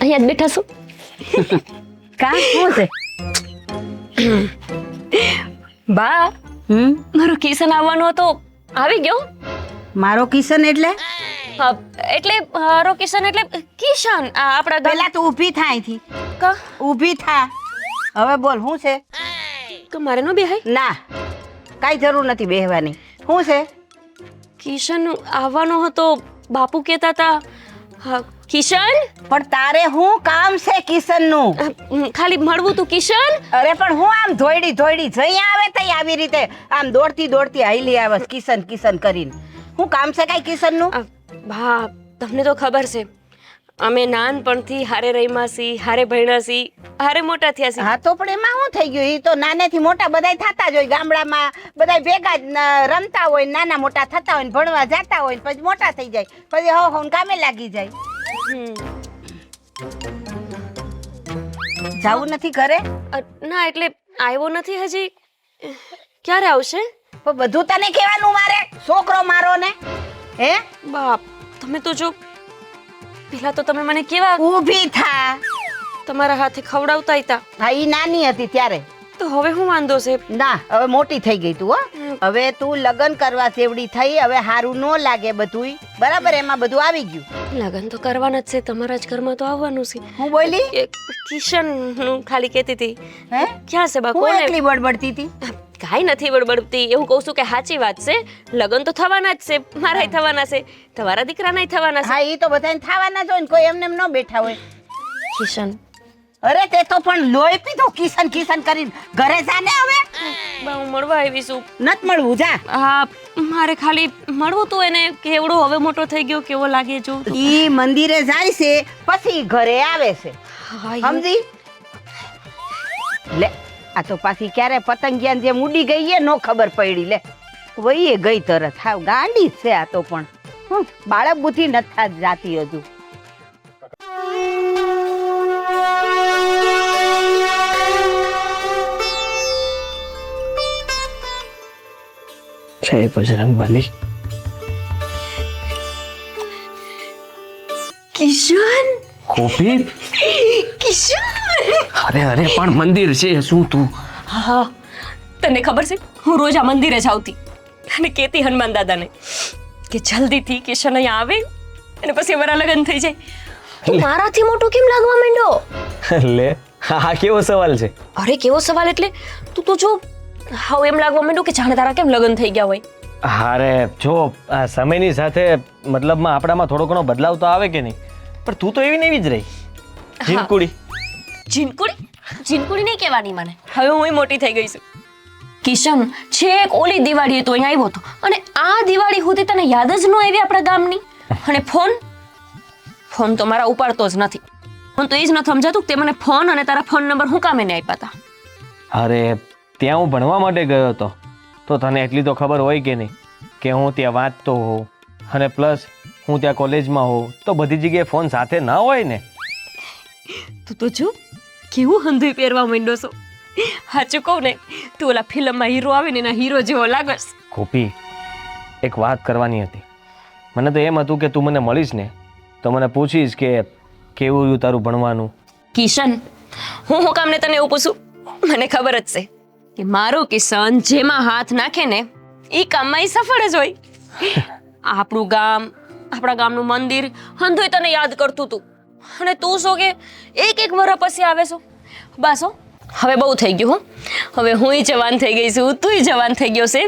અહીંયા જ બેઠા છું. કા શું છે? બા, મારો કિશન આવવાનો હતો, આવી ગયો. મારો કિશન એટલે એટલે મારો કિશન એટલે કિશન આપણા પેલા તું ઊભી થા અહીંથી. કા ઊભી થા. હવે બોલ શું છે? કે મારે નો બેહાય. ના, કાઈ જરૂર નથી બેહવાની. શું છે? કિશન આવવાનો હતો, બાપુ કહેતા હતા. કિશન, પણ તારે શું કામ છે કિશન નું? ખાલી મળવું તું કિશન. અરે પણ હું આમ ધોઈડી જઈ આવે તઈ આવી રીતે આમ દોડતી હાઈલી આવે કિશન કિશન કરીને. શું કામ છે કાઈ કિશન નું? બા, તમને તો ખબર છે, અમે નાનપણથી હારે રહીમાં સી, હારે ભણ્યા સી, હારે મોટા થયા સી. હા તો પણ એમાં શું થઈ ગયું? એ તો નાનેથી મોટા બધાય થતા જ હોય, ગામડામાં બધાય ભેગા જ રમતા હોય, નાના મોટા થતા હોય, ભણવા જતા હોય, પછી મોટા થઈ જાય, પછી હો કામે લાગી જાય. જાવું નથી ઘરે? ના, એટલે આવ્યો નથી હજી. ક્યારે આવશે? પણ બધું તને કહેવાનું મારે? છોકરો મારો ને હે બાપ, તમે તો જો પેલા તો તમે મને કેવા ઊભી થા. તમારા હાથે ખવડાવતા હતા. હા, ઈ નાની હતી ત્યારે. તો હવે શું વાંધો છે? ના, હવે મોટી થઈ ગઈ તું. હો, હવે તું લગ્ન કરવા સેવડી થઈ, હવે હારું નો લાગે બધું. બરાબર, એમાં બધું આવી ગયું. લગ્ન તો કરવાના જ છે, તમારા જ ઘરમાં તો આવવાનું છે. હું બોલી? કિશન નું ખાલી કહેતી હતી. હે, ક્યાં છે બા? હું કોને? એકલી બડબડતી હતી. કાઈ નથી બડબડતી, એવું કહું છું કે સાચી વાત છે. લગ્ન તો થવાના જ છે, મારાય થવાના છે, તમારા દીકરાનાય થવાના છે. હા, ઈ તો બધાને થવાના જ હોય ને, કોઈ એમને એમ ન બેઠા હોય. કિશન, અરે તે તો પણ લોહી પીધું કિશન કિશન કરીને. ઘરે જા ને હવે. બા, હું મળવા આવી છું. નત મળવું, જા. હા, મારે ખાલી મળવું તું એને, કેવડો હવે મોટો થઈ ગયો, કેવો લાગે જો. ઈ મંદિરે જાય છે, પછી ઘરે આવે છે. સમજી? લે, આ તો પાછી ક્યારે પતંગિયા જેમ ઉડી ગઈ એ નો ખબર પડી. લે, વહીએ ગઈ તરત. હાવ ગાંડી છે આ તો પણ. બાળક બુદ્ધિ નથી જાતી હજુ. જય બજરંગબલી. કિશન, કોપી? કિશન! અરે પણ મંદિર છે શું તું? હા, તને ખબર છે, હું રોજ આ મંદિરે જ આવતી અને કહેતી હનુમાન દાદાને કે જલ્દીથી કિશન અહીંયા આવે અને પછી અમારા લગ્ન થઈ જાય. તું મારાથી મોટો કેમ લાગવા માંડ્યો? લે, હા કેવો સવાલ છે? અરે કેવો સવાલ એટલે તું તો જો હાવ એમ લાગવા માંડ્યું કે જાણે તારા કેમ લગ્ન થઈ ગયા હોય. અરે જો આ સમયની સાથે મતલબમાં આપણામાં થોડો ઘણો બદલાવ તો આવે કે નહીં, પણ તું તો એવી ને એવી જ રહી. જીનકુડી. જીનકુડી નહીં કહેવાની મને, હવે હું મોટી થઈ ગઈ છું. કિશન, છેક ઓલી દિવાળીએ તો અહીંયા આવ્યો હતો અને આ દિવાળી સુધી તને યાદ જ ન આવી આપણા ગામની. અને ફોન તો મારા ઉપાડતો જ નથી. હું તો એ જ નથી સમજાતું કે તે મને ફોન અને તારા ફોન નંબર હું કામે નહીં આપ્યા હતા. અરે ત્યાં હું ભણવા માટે ગયો હતો, તો તને એટલી તો ખબર હોય કે નહીં કે હું ત્યાં વાંચતો હોઉં, અને પ્લસ હું ત્યાં કોલેજમાં હોઉં, તો બધી જગ્યાએ ફોન સાથે ના હોય ને. તું તો જો કેવું હંધુય પહેરવા માંડ્યો છો. સાચું કહું ને, તું ઓલા ફિલ્મમાં હીરો આવે ને એના હીરો જેવો લાગસ. ગોપી, એક વાત કરવાની હતી. મને તો એમ હતું કે તું મને મળીશ ને તો મને પૂછીશ કે કેવું રહ્યું તારું ભણવાનું. કિશન, હું કામને તને એવું પૂછું? મને ખબર જ છે કે મારો કિશન જેમાં હાથ નાખે ને એ કામમાં ઈ સફળ જ હોય. આપણું ગામ, આપણા ગામનું મંદિર હંધુય તને યાદ કરતું તું, અને તું શું કે એક વર્ષ પછી આવે છો. બસ હવે બહુ થઈ ગયું. હવે હુંય જવાન થઈ ગઈ છું, તુંય જવાન થઈ ગયો છે,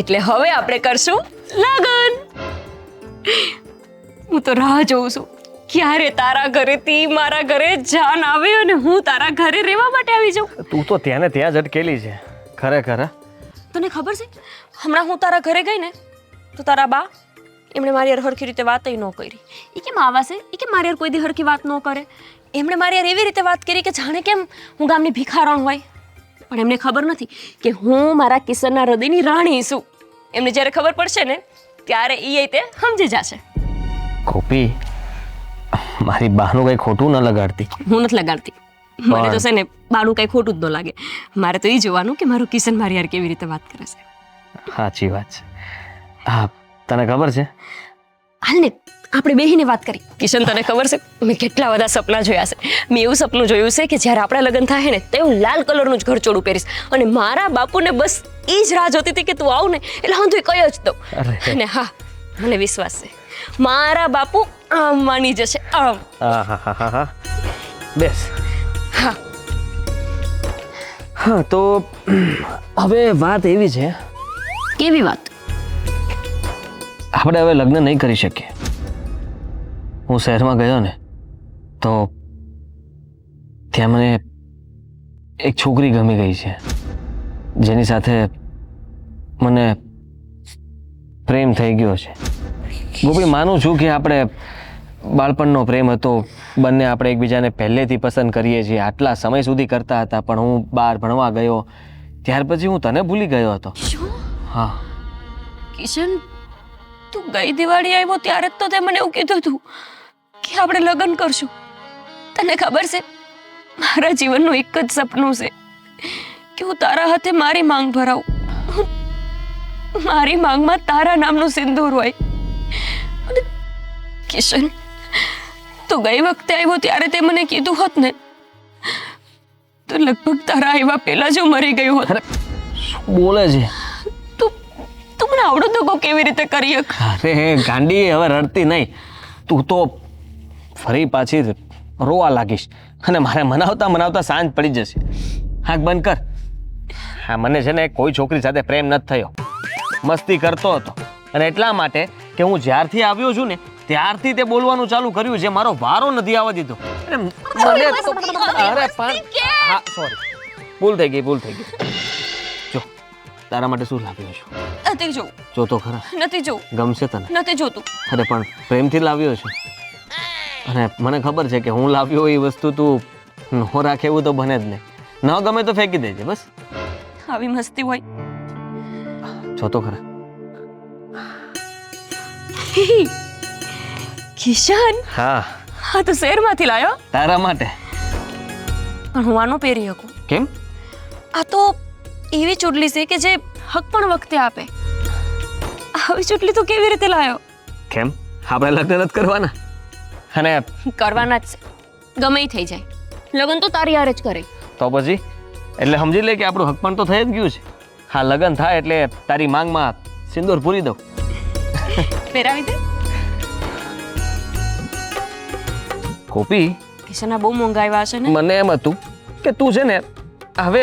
એટલે હવે આપણે કરશું લગન. હું તો રાહ જોઉં છું ક્યારે તારા ઘરેથી મારા ઘરે જાન આવે અને હું તારા ઘરે રહેવા માટે આવી જાઉં. તું તો ત્યાં ને ત્યાં જ અટકેલી છે ખરેખર. તને ખબર છે, હમણાં હું તારા ઘરે ગઈ ને તો તારા બા એમણે મારી યાર હરખી રીતે વાત ન કરી. એ કેમ આવાશે? એ કેમ મારી યાર કોઈ દી હરખી વાત ન કરે? એમણે મારી યાર એવી રીતે વાત કરી કે જાણે કેમ હું ગામની ભિખારણ હોય. પણ એમને ખબર નથી કે હું મારા કિશનના હૃદયની રાણી છું. એમને જ્યારે ખબર પડશે ને ત્યારે એ તે સમજી જશે. ગોપી, મારી બહાનું કઈ ખોટું ન લગાડતી. હું નથી લગાડતી. મને તો છે ને બાનું કઈ ખોટું જ ન લાગે. મારે તો એ જોવાનું કે મારો કિશન મારી યાર કેવી રીતે વાત કરે છે. સાચી વાત છે. હા, તને ખબર છે હાલ ને આપણે બેહીને વાત કરી. કિશન, તને ખબર છે મેં કેટલા બધા સપના જોયા છે. મેં એવું સપનું જોયું છે કે જ્યારે આપણા લગ્ન થાય ને તે હું લાલ કલરનું જ ઘરચોળું પહેરીશ અને મારા બાપુને બસ એ જ રાહ જોતી હતી કે તું આવ ને એટલે હું તું કયો જ દઉં. અને હા, મને વિશ્વાસ છે મારા બાપુ આમ માની જશે, આમ. હા બેસ. હા હા, તો હવે વાત એવી છે, કેવી વાત? આપણે હવે લગ્ન નહીં કરી શકીએ. હું શહેરમાં ગયો ને તો ત્યાં મને એક છોકરી ગમી ગઈ છે, જેની સાથે મને પ્રેમ થઈ ગયો છે. ગોપી, માનું છું કે આપણે બાળપણનો પ્રેમ હતો, બંને આપણે એકબીજાને પહેલેથી પસંદ કરીએ છીએ, આટલા સમય સુધી કરતા હતા, પણ હું બહાર ભણવા ગયો ત્યાર પછી હું તને ભૂલી ગયો હતો. શું? હા કિશન, તું ગઈ દિવાળી આવ્યો ત્યારે જ તો તે મને એવું કીધું હતું કે આપણે લગ્ન કરશું. તને ખબર છે મારા જીવનનું એક જ સપનું છે કે હું તારા હાથે મારી માંગ ભરાવું, મારી માંગમાં તારા નામનું સિંદૂર હોય. અને કિશન, તું ગઈ વખતે આવ્યો ત્યારે તે મને કીધું હોત ને તો લગભગ તારા આવ્યા પહેલા જ હું મરી ગયું હોત. શું બોલે છે? તું મને આવડો દગો કેવી રીતે કરી શક? અરે ગાંડી, હવે રડતી નહીં. તું તો ફરી પાછી રોવા લાગીશ અને મારે મનાવતા સાંજ પડી જશે. આંખ બંધ કર. હા, મને છે ને કોઈ છોકરી સાથે પ્રેમ નથી થયો, મસ્તી કરતો હતો, અને એટલા માટે કે હું જ્યારથી આવ્યો છું ને ત્યારથી તે બોલવાનું ચાલુ કર્યું છે, મારો વારો નથી આવવા દીધો. અરે પણ હા, સોરી, ભૂલ થઈ ગઈ. જો, તારા માટે શું લાવ્યો છું? નથી જોવું. જો તો ખરા. નથી જોવું. ગમશે તને? નથી જોતું. અરે પણ પ્રેમથી લાવ્યો છું, અને મને ખબર છે કે હું લાવ્યો એ વસ્તુ તું ન રાખે એવું તો બને જ નહીં. ન ગમે તો ફેંકી દેજે, બસ. આવી મસ્તી હોય. જો તો ખરા. કિશન, હા હા તો શહેરમાંથી લાયો? તારા માટે. પણ હું આનો પહેરી શકું? કેમ? આ તો એવી ચૂડલી છે કે જે હક પણ વખતે આપે. આવી ચૂડલી તો કેવી રીતે લાયો? કેમ? આપણે લગ્ન નથી કરવાના? અને કરવાના જ છે, ગમે ઈ થઈ જાય. લગ્ન તો તારી હારે જ કરે. તો પછી એટલે સમજી લે કે આપણું હક પણ તો થઈ જ ગયું છે. હા, લગ્ન થાય એટલે તારી માંગમાં સિંદૂર પૂરી દઉં. પહેરાવી દે. ગોપી, કિશન, આ બહુ મોંઘા આવ્યા છે ને. મને એમ હતું કે તું છે ને હવે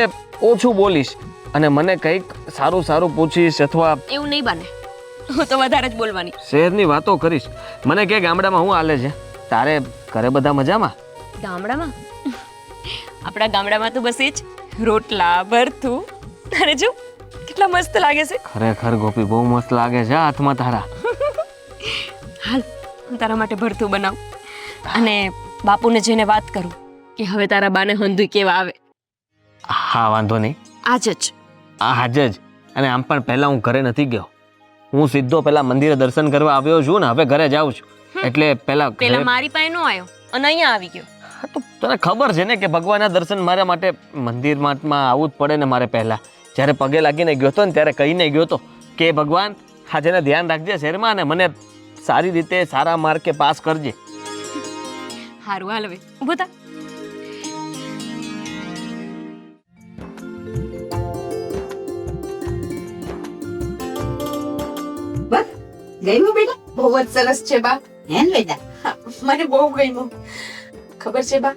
ઓછું બોલીશ અને મને કંઈક સારું પૂછીશ, અથવા એવું નહીં બને, હું તો વધારે જ બોલવાની. શહેરની વાતો કરીશ. મને કે ગામડામાં શું હાલે છે? તારે ઘરે બધા મજામાં? ગામડામાં? આપણા ગામડામાં તો બસ એ જ રોટલા, ભરથું. અને જો કેટલા મસ્ત લાગે છે. ખરેખર ગોપી, બહુ મસ્ત લાગે છે હાથમાં તારા. હાલ, હું તારા માટે ભરથું બનાવું અને બાપુને જઈને વાત કરું કે હવે તારા બાને હંધુય કેવા આવે. હા, વાંધો નહીં. આજ જ. આજ જ. અને આમ પણ પહેલા હું ઘરે નથી ગયો, હું સીધો પેલા મંદિરે દર્શન કરવા આવ્યો છું ને હવે ઘરે જાઉં છું. એટલે પેલા મારી પાસે નો આવ્યો અને અહીંયા આવી ગયો. તો તને ખબર છે ને કે ભગવાનના દર્શન મારા માટે મંદિરમાં આવવું જ પડે ને. મારે પહેલા જ્યારે પગે લાગીને ગયો હતો ને ત્યારે કહીને ગયો હતો કે ભગવાન આજેને ધ્યાન રાખજે શહેરમાં, અને મને સારી રીતે સારા માર્કે પાસ કરજે. હારું, હાલ હવે ઊભો થા. બસ ગમ્યું બેટા? બહુ જ સરસ છે બા. હે ને બેટા? હા, મને બહુ ગમ્યું. ખબર છે બા,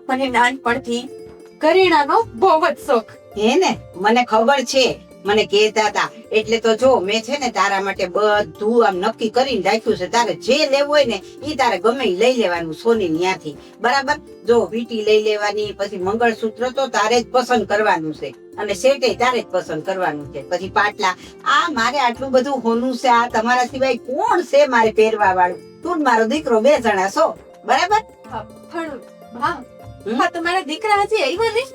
મને નાનપણથી કરિયાણાનો બહુ જ શોખ. હે ને? મને ખબર છે, મને કહેતા હતા. એટલે તો જો મેં છે ને તારા માટે બધું આમ નક્કી કરીને રાખ્યું છે. તારે જે લેવું હોય ને ઈ તારે ગમે ઈ લઈ લેવાનું સોની ન્યાથી. બરાબર? જો વીટી લઈ લેવાની, પછી મંગળસૂત્ર તો તારે જ પસંદ કરવાનું છે, અને સેટે તારે જ પસંદ કરવાનું છે. પછી પાટલા, આ મારે આટલું બધું હોનું છે, આ તમારા સિવાય કોણ છે મારે પહેરવા વાળું? તું ને મારો દીકરો 2 જણા છો. બરાબર? પણ બા, હા, તમારા દીકરા હજી આવ્યા નહીં?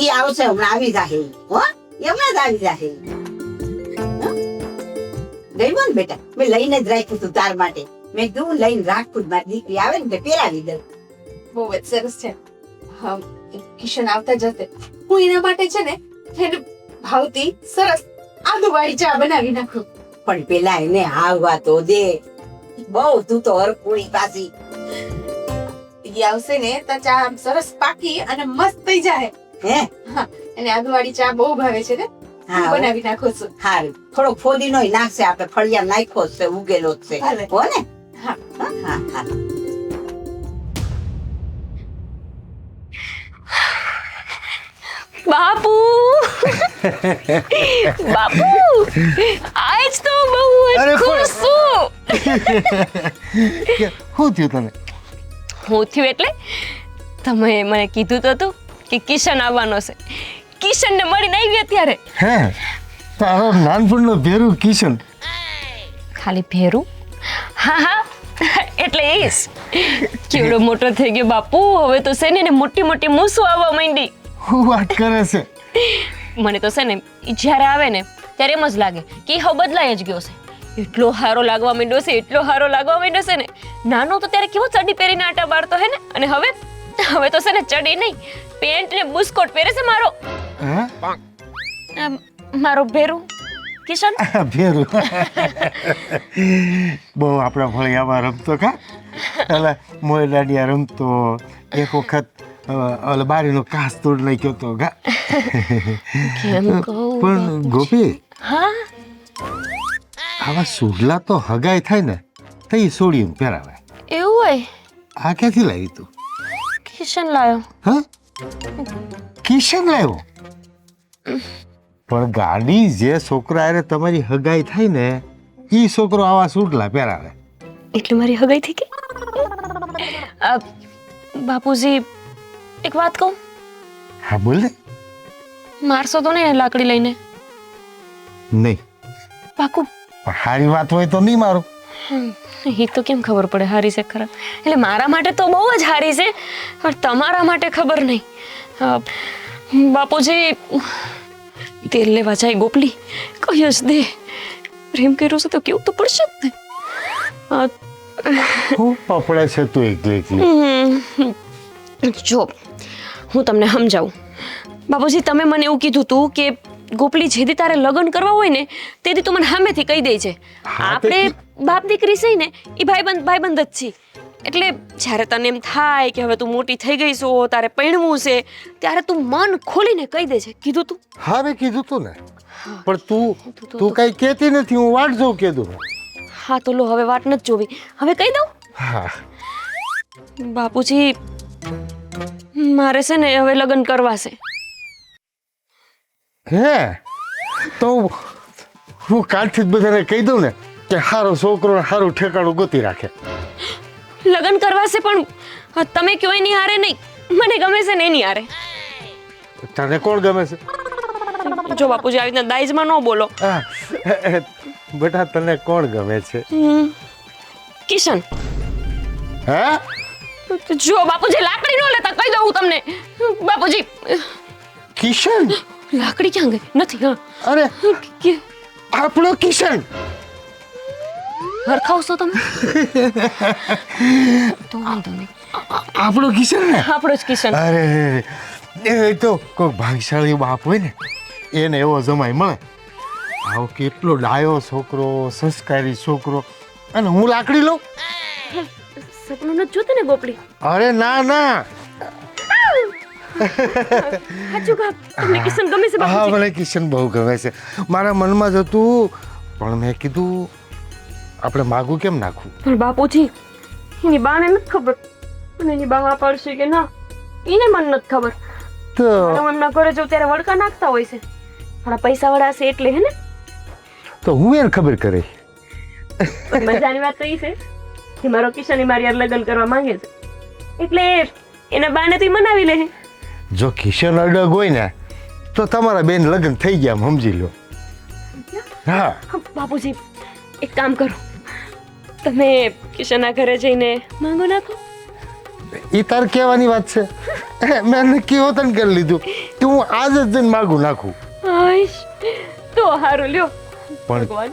ઈ આવશે, હમણાં આવી જાહે. હો, હમણાં જ આવી જાહે. ગયું ને બેટા? મેં લઈને જ રાખ્યું તું તાર માટે. મેં કીધું લઈને રાખું, મારી દીકરી આવે ને પહેરાવી દઉં. બહુ જ સરસ છે. હા, કિશન આવતા જતે હું એના માટે છે ને એને ભાવતી સરસ આદુવાળી ચા બનાવી નાખું. પણ પેલા એને આવવા તો દે. બહુ તું તો હરકુણી પાછી. ઈ આવશે ને તો ચા આમ સરસ પાકી અને મસ્ત થઈ જાય. હે હા, અને આદુવાળી ચા બહુ ભાવે છે ને, હા, હું બનાવી નાખું છું. હારું થોડો ફોદીનો નાખશે, આપણે ફળિયા નાખ્યો જ છે, ઉગેલો જ છે હાલે. હો ને. હા. હા હા બાપુ બાપુ આજ તો બહુ અરે જ ખુશ છું. શું થયું તને? હું થયું એટલે તમે મને કીધું તો હતું કે કિશન આવવાનો છે. કિશનને મળીને આવી અત્યારે. હે, તારો નાનપણનો ભેરું કિશન. ખાલી ભેરું? હા હા, એટલે એ જ. કેવડો મોટો થઈ ગયો બાપુ, હવે તો છે ને મોટી મોટી મૂસું આવવા માંડી. શું વાત કરે છે? મને તો છે ને ઈ જ્યારે આવે ને ત્યારે એમ જ લાગે કે ઈ હવે બદલાઈ જ ગયો છે. એટલો હારો લાગવા માંડ્યો છે, એટલો હારો લાગવા માંડ્યો છે ને. નાનો તો ત્યારે કેવો ચડી પહેરીને આટા બાળતો હે ને, અને હવે તો છે ને ચડી નહીં, પેન્ટ ને બુસ્કોટ પહેરે છે મારો હે? મારો ભેરું કિશન. ભેરું બહુ આપણા ફળિયામાં રમતો કા, એટલે મોય દાડિયા રમતો. એક વખત ઓલે બારીનો કાચ તોડ નાખ્યો તો ગા. કેમ કહું પણ ગોપી, હા, આવા સુડલા તો હગાઈ થાય ને તો એ સોડીને પહેરાવે. એવું હોય? આ ક્યાંથી લાવી તું? કિશન લાયો. હા, કિશન લાવ્યો? પણ ગાડી જે છોકરા હારે તમારી હગાઈ થાય ને એ છોકરો આવા સુડલા પહેરાવે. એટલે મારી હગાઈ થઈ ગઈ. બાપુજી એક વાત કહું? હા બોલ ને. મારશો તો નહીં ને લાકડી લઈને? નહીં, પાકું? પણ સારી વાત હોય તો નહીં મારો. એ તો કેમ ખબર પડે હારી છે ખરાબ? એટલે મારા માટે તો બહુ જ હારી છે, પણ તમારા માટે ખબર નહીં. બાપુજી તેલ લેવા જાય ગોપલી, કહી જ દે પ્રેમ કર્યો છે તો કેવું તો પડશે જ ને. હું પપડે છે તું એકલી એકલી. જો હું તમને સમજાવું. બાપુજી તમે મને એવું કીધું તું કે ગોપલી જેથી તારે લગ્ન કરવા હોય ને તેથી તું મને સામેથી કહી દે છે. આપણે બાપ દીકરી છે ને એ ભાઈબંધ જ છીએ. એટલે જ્યારે તને એમ થાય કે હવે તું મોટી થઈ ગઈ છો, તારે પરણવું છે, ત્યારે તું મન ખોલીને કહી દે છે. કીધું તું? હા મેં કીધું તું ને, પણ તું કઈ કહેતી નથી. હું વાટ જોઉં કીધું. હા તો લો, હવે વાટ નથી જોવી, હવે કહી દઉં. હા બાપુજી મારે છે ને હવે લગ્ન કરવા છે. હે, તો હું કાલથી જ બધાને કહી દઉં ને કે સારો છોકરો સારું ઠેકાણું ગોતી રાખે. લગ્ન કરવા છે પણ તમે કયો એની હારે નહીં, મને ગમે છે ને એની હારે. તને કોણ ગમે છે? જો બાપુજી આવી રીતના દાઈજમાં ન બોલો. હા, બેટા તને કોણ ગમે છે? કિશન. હે, જો બાપુજી લાકડી નો લેતા, કહી દઉં તમને. બાપુજી કિશન? લાકડી ક્યાં ગઈ? નથી. હા, અરે કે- આપણો કિશન. હરખાવશો તમે તો વાંધો નહીં. આપણો કિશન ને? આપણો જ કિશન. અરે એ તો કોઈ ભાગશાળી બાપ હોય ને એને એવો જમાઈ મળે. આવો કેટલો ડાયો છોકરો, સંસ્કારી છોકરો, અને હું લાકડી લઉં? સપનું નથી જોતું ને ગોપડી? અરે ના ના. સાચું કહો, તમને કિશન ગમે છે હા, બાપુજી? મને કિશન બહુ ગમે છે. મારા મનમાં જ હતું, પણ મેં કીધું આપણે માગું કેમ નાખવું. પણ બાપુજી એની બાને નથી ખબર, અને એની બા હા પાડશે કે ના એને મને નથી ખબર. તો હું એમના ઘરે જાઉં ત્યારે વડકા નાખતા હોય છે, થોડા પૈસા વાળા છે એટલે. હે ને? તો હું એને ખબર કરે. પણ મજાની વાત તો એ છે કે મારો કિશન મારી યાર લગ્ન કરવા માંગે છે, એટલે એના બાને તો ઈ મનાવી લે. જો કિશન અડગ હોય ને તો તમારા બેન લગ્ન થઈ ગયા, એમ સમજી લો. હા, બાપુજી એક કામ કરો, તમે કિશનના ઘરે જઈને માંગો નાખો. એ તાર કહેવાની વાત છે. મેં નક્કી હોતન કરી લીધું કે હું આજ જ જઈને માગું નાખું. આઈશ તો હારું લ્યો. પણ ભગવાન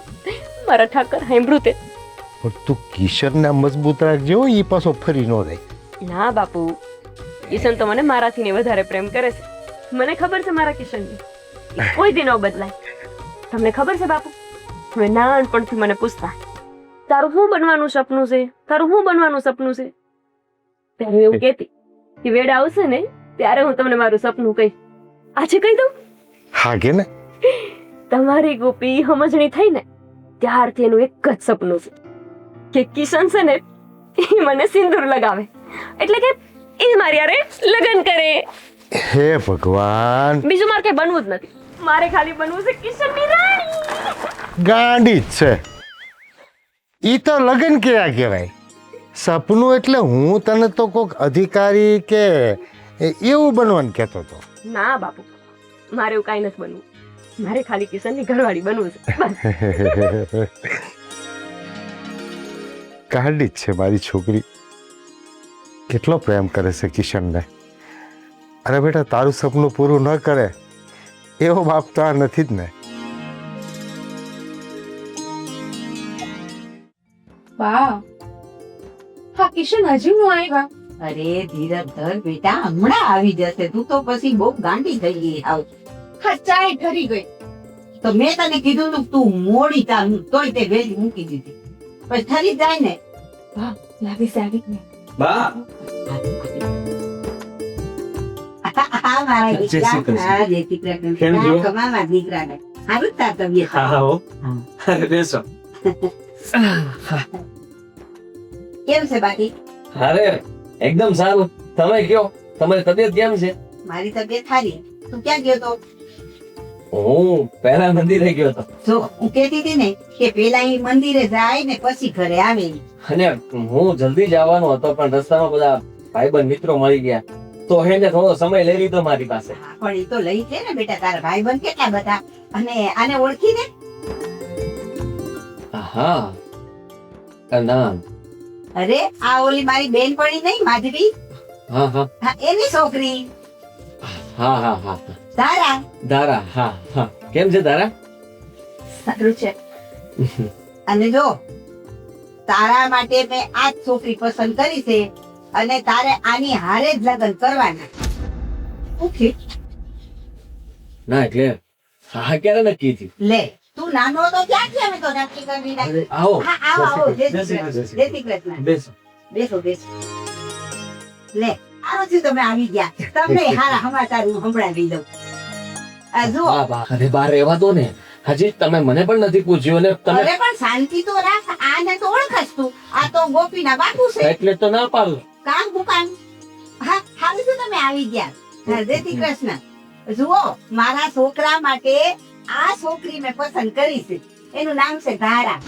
મારા ઠાકર સાંભળ્યું તે. પણ તું કિશનને મજબૂત રાખજે હો, એ પાછો ફરી ન જાય. ના બાપુ, કિશન તો મને મારાથી ને વધારે પ્રેમ કરે છે. મને ખબર છે મારા કિશનની, ઈ કોઈ દી ન બદલાય. તમને ખબર છે બાપુ, હવે નાનપણથી મને પૂછતા તારું શું બનવાનું સપનું છે, તારું શું બનવાનું સપનું છે. ત્યારે હું એવું કહેતી કે વેડા આવશે ને ત્યારે હું તમને મારું સપનું કહીશ. આજે કહી દઉં. હા કે ને તમારી ગોપી સમજણી થઈ ને ત્યારથી એનું એક જ સપનું છે કે કિશન છે ને એ મને સિંદૂર લગાવે, એટલે કે એ મારી હારે લગ્ન કરે. હે ભગવાન, બીજું મારે કઈ બનવું જ નથી, મારે ખાલી બનવું છે કિશનની રાણી. ગાંડી જ છે. ઈ તો લગન કેવા કહેવાય? સપનું એટલે હું તને તો કોક અધિકારી કે એવું બનવાનું કહેતો હતો. ના બાપુ, મારે એવું કાંઈ નથી બનવું, મારે ખાલી કિશનની ઘરવાળી બનવું છે બસ. ગાંડી જ છે મારી છોકરી. કેટલો પ્રેમ કરે છે કિશનને. અરે બેટા, તારું સપનું પૂરું ન કરે એવો બાપ તો આ નથી જ ને. વાહ, હા કિશન હજી હું આવ્યા. અરે ધીરજ ધર બેટા, હમણાં આવી જશે. તું તો પછી બહુ ગાંડી થઈ ગઈ આવ. હા ચાય ઠરી ગઈ. તો મેં તને કીધું તું તું મોડી તા, તોય તે વેલી મૂકી દીધી. પછી ઠરી જાય ને. વાહ, લાગે છે આવી ગઈ. બા હા મારા જય શ્રી દીકરા, કૃષ્ણ. હા જય શ્રી કૃષ્ણ. કેમ છો? હા, મારા દીકરાને સારું તાર તબિયત. હા હા હો. અરે બેસો. કેમ છે બાકી? અરે એકદમ સારું. તમે કયો, તમારી તબિયત કેમ છે? મારી તબિયત સારી. તું ક્યાં ગયો તો? હું પહેલા મંદિરે ગયો હતો જો હું કહેતી હતી ને કે પેલા અહીં મંદિરે જાય ને પછી ઘરે આવે. અને હું જલ્દી જ આવવાનો હતો, પણ રસ્તામાં બધા ભાઈબંધ મિત્રો મળી ગયા, તો એને થોડો સમય લઈ લીધો મારી પાસે. હા, પણ એ તો લઈ છે ને બેટા, તારા ભાઈબંધ કેટલા બધા. અને આને ઓળખી ને? હા ના. અરે આ ઓલી મારી બેન પડી નહીં, માધવી. હા હા હા, એની છોકરી હા હા હા. તારા. દારા. હા હા. કેમ છે દારા? સારું છે. અને જો તારા માટે મેં આ જ છોકરી પસંદ કરી છે અને તારે આની હારે જ લગ્ન કરવાના. ઓકે, ના એટલે હા ક્યારે નક્કી થયું? લે તું નાનો તો ક્યાંથી અમે તો નક્કી કરી નાખ્યું. આવો. હા, આવો આવો. જય શ્રી કૃષ્ણ. જય શ્રી કૃષ્ણ. બેસો. બેસો બેસો. લે આવો છું, તમે આવી ગયા. તમને હારા સમાચાર હું સંભળાવી દઉં. આ જુઓ. બા બા, અરે બા રહેવા દો ને, હજી તમે મને પણ નથી પૂછ્યું ને તમે. અરે પણ શાંતિ તો રાખ. આને તો ઓળખસ તું. આ તો ગોપીના બાપુ છે. એટલે તો ના પાડું. કામ દુકાન. હા, હારું તો તમે આવી ગયા. હા, જય શ્રી કૃષ્ણ. જુઓ, મારા છોકરા માટે આ છોકરી મેં પસંદ કરી છે. એનું નામ છે ધારા.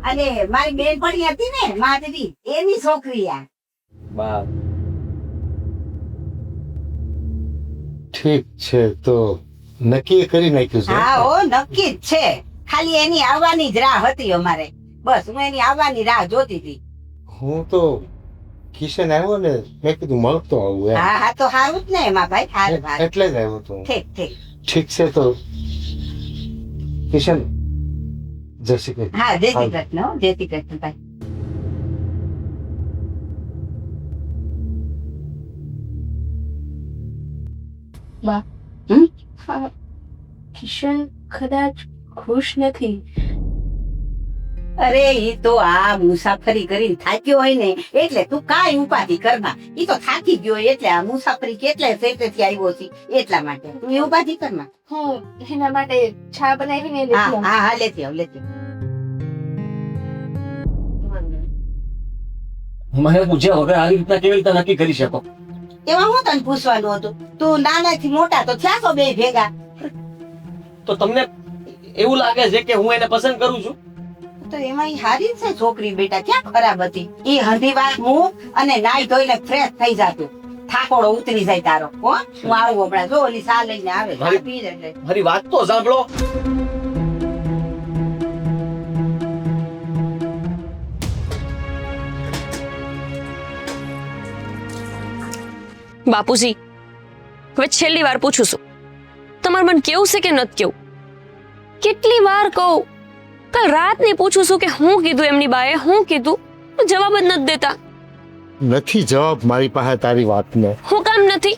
અને મારી બેન પડી હતી ને માધવી, એની છોકરી આ. બા ઠીક છે, તો નક્કી કરી નાખ્યું છે. હા ઓ નક્કી જ છે. ખાલી એની આવવાની જ રાહ હતી અમારે. બસ હું એની આવવાની રાહ જોતી હતી. હું તો કિશન આવ્યો ને, મેં કીધું મળતો આવું એમ. હા હા, તો હારું જ ને એમાં ભાઈ. હારું હારું. એટલે જ આવ્યો તો. ઠીક ઠીક. ઠીક છે, તો કિશન જય શ્રી કૃષ્ણ. હા, જય શ્રી કૃષ્ણ હો, જય શ્રી કૃષ્ણ ભાઈ. બા, હમ? હા, કિશન કદાચ ખુશ નથી. અરે ઈ તો આ મુસાફરી કરીને થાક્યો હોય ને એટલે તું કાંઈ ઉપાધિ કરમાં. ઈ તો થાકી ગયો હોય એટલે આ મુસાફરી કેટલાય સેટેથી આવ્યો છે એટલા માટે તું એ ઉપાધિ કરમાં. હું એના માટે ચા બનાવીને લેતી હા આવું. હા હા, લેતી આવ લેતી આવ. મને પૂછ્યા વગર આવી રીતના કેવી રીતે નક્કી કરી શકો? એમાં હું તને પૂછવાનું હતું? તું નાનાથી મોટા તો થયા છો બે ભેગા. તો તમને એવું લાગે છે કે હું એને પસંદ કરું છું? તો એમાં ઈ હારી જ છે છોકરી બેટા, ક્યાં ખરાબ હતી. ઈ હંધી વાત હું અને નાઈ ધોઈને ફ્રેશ થઈ જાતું. થાકોડો ઉતરી જાય તારો. હો, હું આવું હમણાં. જો ઓલી સા લઈને આવે. ચા પી લે એટલે. મારી વાત તો સાંભળો. બાપુજી, હવે છેલ્લી વાર પૂછું છું, તમારે મને કેવું છે કે નથી કેવું? કેટલી વાર કહું? કાલ રાતની પૂછું છું કે હું કીધું એમની બાએ, હું કીધું, જવાબ જ નથી દેતા. નથી જવાબ મારી પાસે તારી વાતનો. હું કામ નથી?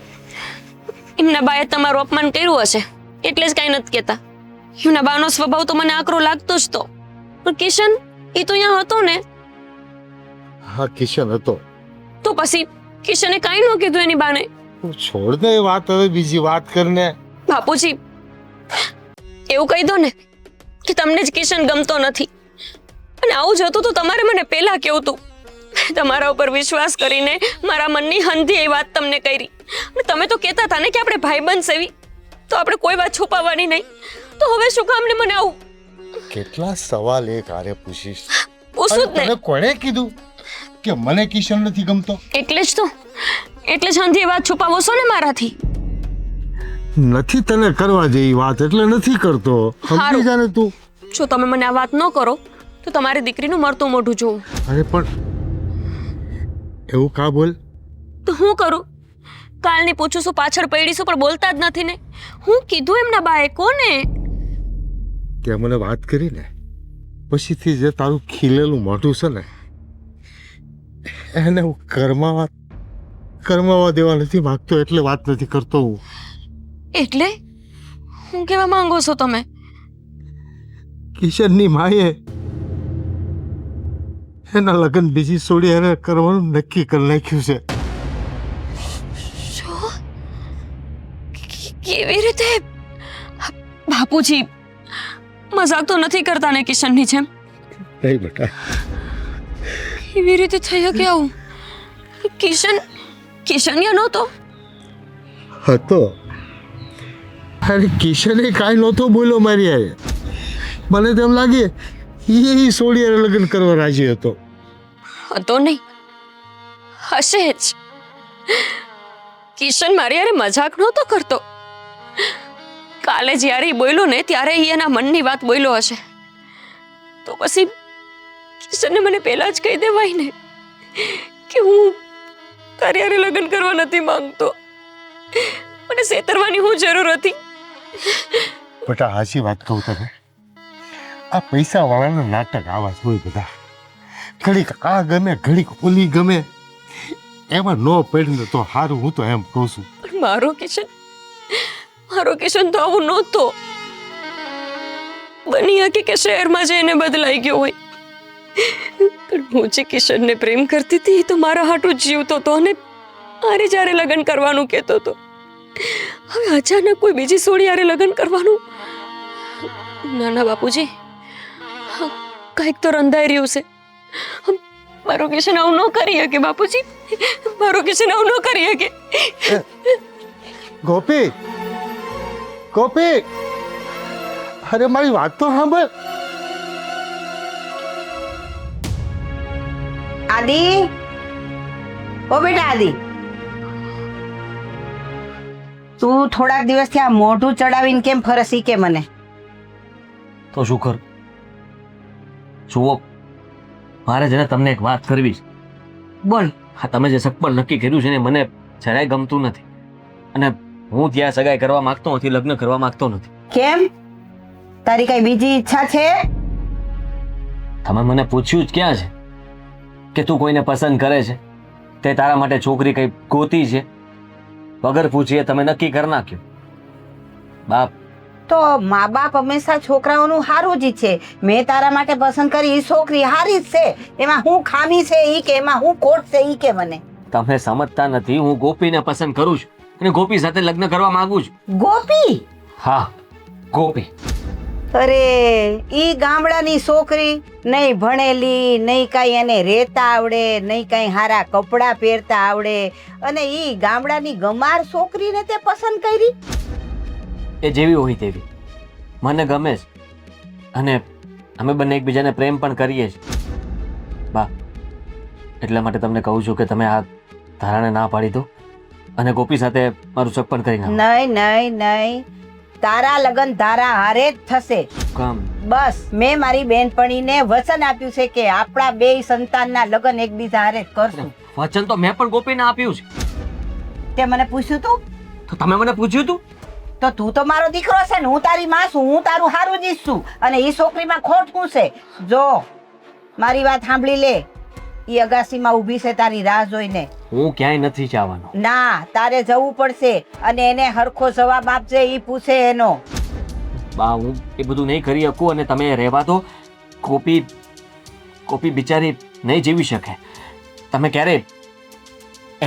એમના બાએ તમારું અપમાન કર્યું હશે એટલે જ કાંઈ નથી કહેતા. એના બાનો સ્વભાવ તો મને આકરો લાગતો જ તો, પણ કિશન એ તો અહીંયા હતો ને. હા કિશન હતો. તો પછી કિશને કાંઈ ન કીધું એની બાને. તું છોડ દે એ વાત, હવે બીજી વાત કરને. બાપુજી એવું કહી દો ને કે તમને જ કિશન ગમતો નથી, અને આવું જ હતું તો તમારે મને પહેલા કેવું તું. તમારા ઉપર વિશ્વાસ કરીને મારા મનની હંધી એ વાત તમને કરી, અને તમે તો કહેતા હતા ને કે આપણે ભાઈબંધ સેવી, તો આપણે કોઈ વાત છુપાવવાની નહીં. તો હવે શું કામ ને મને આવું? કેટલા સવાલ એક હારે પૂછીશ? પૂછું જ તને ને. કોણે કીધું કે મને કિશન નથી ગમતો? એટલે જ તો, એટલે જ હંધી એ વાત છુપાવો છો ને મારાથી. નથી તને કરવા જેવી વાત એટલે નથી કરતો. સમજી જા ને તું. જો તમે મને આ વાત ન કરો તો તમારી દીકરીનું મરતું મોઢું જોઉં. અરે પણ એવું કા બોલ? તો હું કરું? કાલની પૂછું છું, પાછળ પડીશું, પણ બોલતા જ નથી ને. હું કીધું એમના બાએ કોને? તે મને વાત કરી ને પછીથી જે તારું ખીલેલું મોઢું છે ને એને હું કરમાવા દેવા નથી માંગતો, એટલે વાત નથી કરતો હું. એટલે હું કેવા માંગો છો તમે? કિશનની માએ એના લગ્ન બીજી સોડી એને કરવાનું નક્કી કરી નાખ્યું છે. શું? કેવી રીતે? બાપુજી મજાક તો નથી કરતા ને કિશનની જેમ? નહીં બેટા. કેવી રીતે થઈ શકે આવું? કિશન યા નહોતો? હતો. અરે કિશને કાંઈ નહોતો બોલ્યો મારી આએ. મને તેમ લાગે એ સોડી એને લગ્ન કરવા રાજી હતો. હતો નહીં, હશે જ. કિશન મારી યારે મજાક નહોતો કરતો. કાલે જ્યારે ઈ બોલ્યો ને ત્યારે ઈ એના મનની વાત બોલ્યો હશે. તો પછી કિશનને મને પહેલા જ કહી દેવાય ને કે હું તારી યારે લગ્ન કરવા નથી માંગતો. મને છેતરવાની હું જરૂર હતી? બેટા હાચી વાત કહું તને, આ પૈસા વાળાના નાટક આવા જ હોય બધા. ઘડીક આ ગમે ઘડીક ઓલી ગમે, એમાં ન પડીને તો સારું. હું તો એમ કહું છું. પણ મારો કિશન તો આવું નહોતો. બની શકે કે શહેરમાં જઈને બદલાઈ ગયો હોય, પણ હું જે કિશનને પ્રેમ કરતી હતી એ તો મારા હાટું જીવતો હતો અને મારે જ્યારે લગ્ન કરવાનું કહેતો હતો. હવે અચાનક કોઈ બીજી સોડી હારે લગ્ન કરવાનું? ના ના બાપુજી, કંઈક તો રંધાઈ રહ્યું છે. મારો કિશન આવું ન કરી શકે બાપુજી. મારો કિશન આવું ન કરી શકે. ગોપી, ગોપી, અરે મારી વાત તો સાંભળ. આદિ, ઓ બેટા આદિ, તું થોડાક દિવસથી આ મોઢું ચડાવીને કેમ ફરસી કે મને? તો શું કરું? જુઓ, મારે છે ને તમને એક વાત કરવી છે. બોલ. હા, તમે જે સગપણ નક્કી કર્યું છે ને મને જરાય ગમતું નથી, અને હું ત્યાં સગાઈ કરવા માંગતો નથી, લગ્ન કરવા માંગતો નથી. કેમ? તારી કઈ બીજી ઈચ્છા છે? તમે મને પૂછ્યું જ ક્યાં છે કે તું કોઈને પસંદ કરે છે, તે તારા માટે છોકરી કઈ ગોતી છે? વગર પૂછીએ તમે નક્કી કરી નાખ્યું. બાપ, તો મા બાપ હંમેશા છોકરાઓનું સારું જ ઈચ્છે. મેં તારા માટે પસંદ કરી એ છોકરી સારી જ છે, એમાં હું ખામી છે ઈ કે, એમાં હું ખોટ છે ઈ કે મને? તમે સમજતા નથી. હું ગોપીને પસંદ કરું છું અને ગોપી સાથે લગ્ન કરવા માંગુ છું. ગોપી? હા, ગોપી. અરે ઈ ગામડાની છોકરી, નહીં ભણેલી, નહીં કાંઈ એને રેતા આવડે, નહીં કાંઈ હારા કપડાં પહેરતા આવડે, અને ઈ ગામડાની ગમાર છોકરીને તે પસંદ કરી? એ જેવી હોય તેવી મને ગમે છે, અને અમે બંને એકબીજાને પ્રેમ પણ કરીએ છીએ. બા, એટલા માટે તમને કહું છું કે તમે આ ધારાને ના પાડી દો અને ગોપી સાથે મારું સગપણ કરી નાખો. નહીં નહીં નહીં, તારા લગ્ન તારા હારે જ થશે. કામ બસ, મેં મારી બેનપણીને વચન આપ્યું છે કે આપણા બેય સંતાનના લગ્ન એકબીજા હારે જ કરશું. વચન તો મેં પણ ગોપીને આપ્યું છે. તે મને પૂછ્યું તું? તો તમે મને પૂછ્યું તું? તો તું તો મારો દીકરો છે ને, હું તારી માં છું, હું તારું હારું જ ઈચ્છું, અને ઈ છોકરીમાં ખોટ શું છે? જો મારી વાત સાંભળી લે, ઈ અગાસીમાં ઊભી છે તારી રાહ જોઈને. હું ક્યાંય નથી જવાનો. ના, તારે જવું પડશે, અને એને હરખો જવાબ આપજે ઈ પૂછે એનો. બા હું એ બધું નહીં કરી શકું અને તમે રહેવા દો. કોપી બિચારી નહીં જીવી શકે. તમે ક્યારે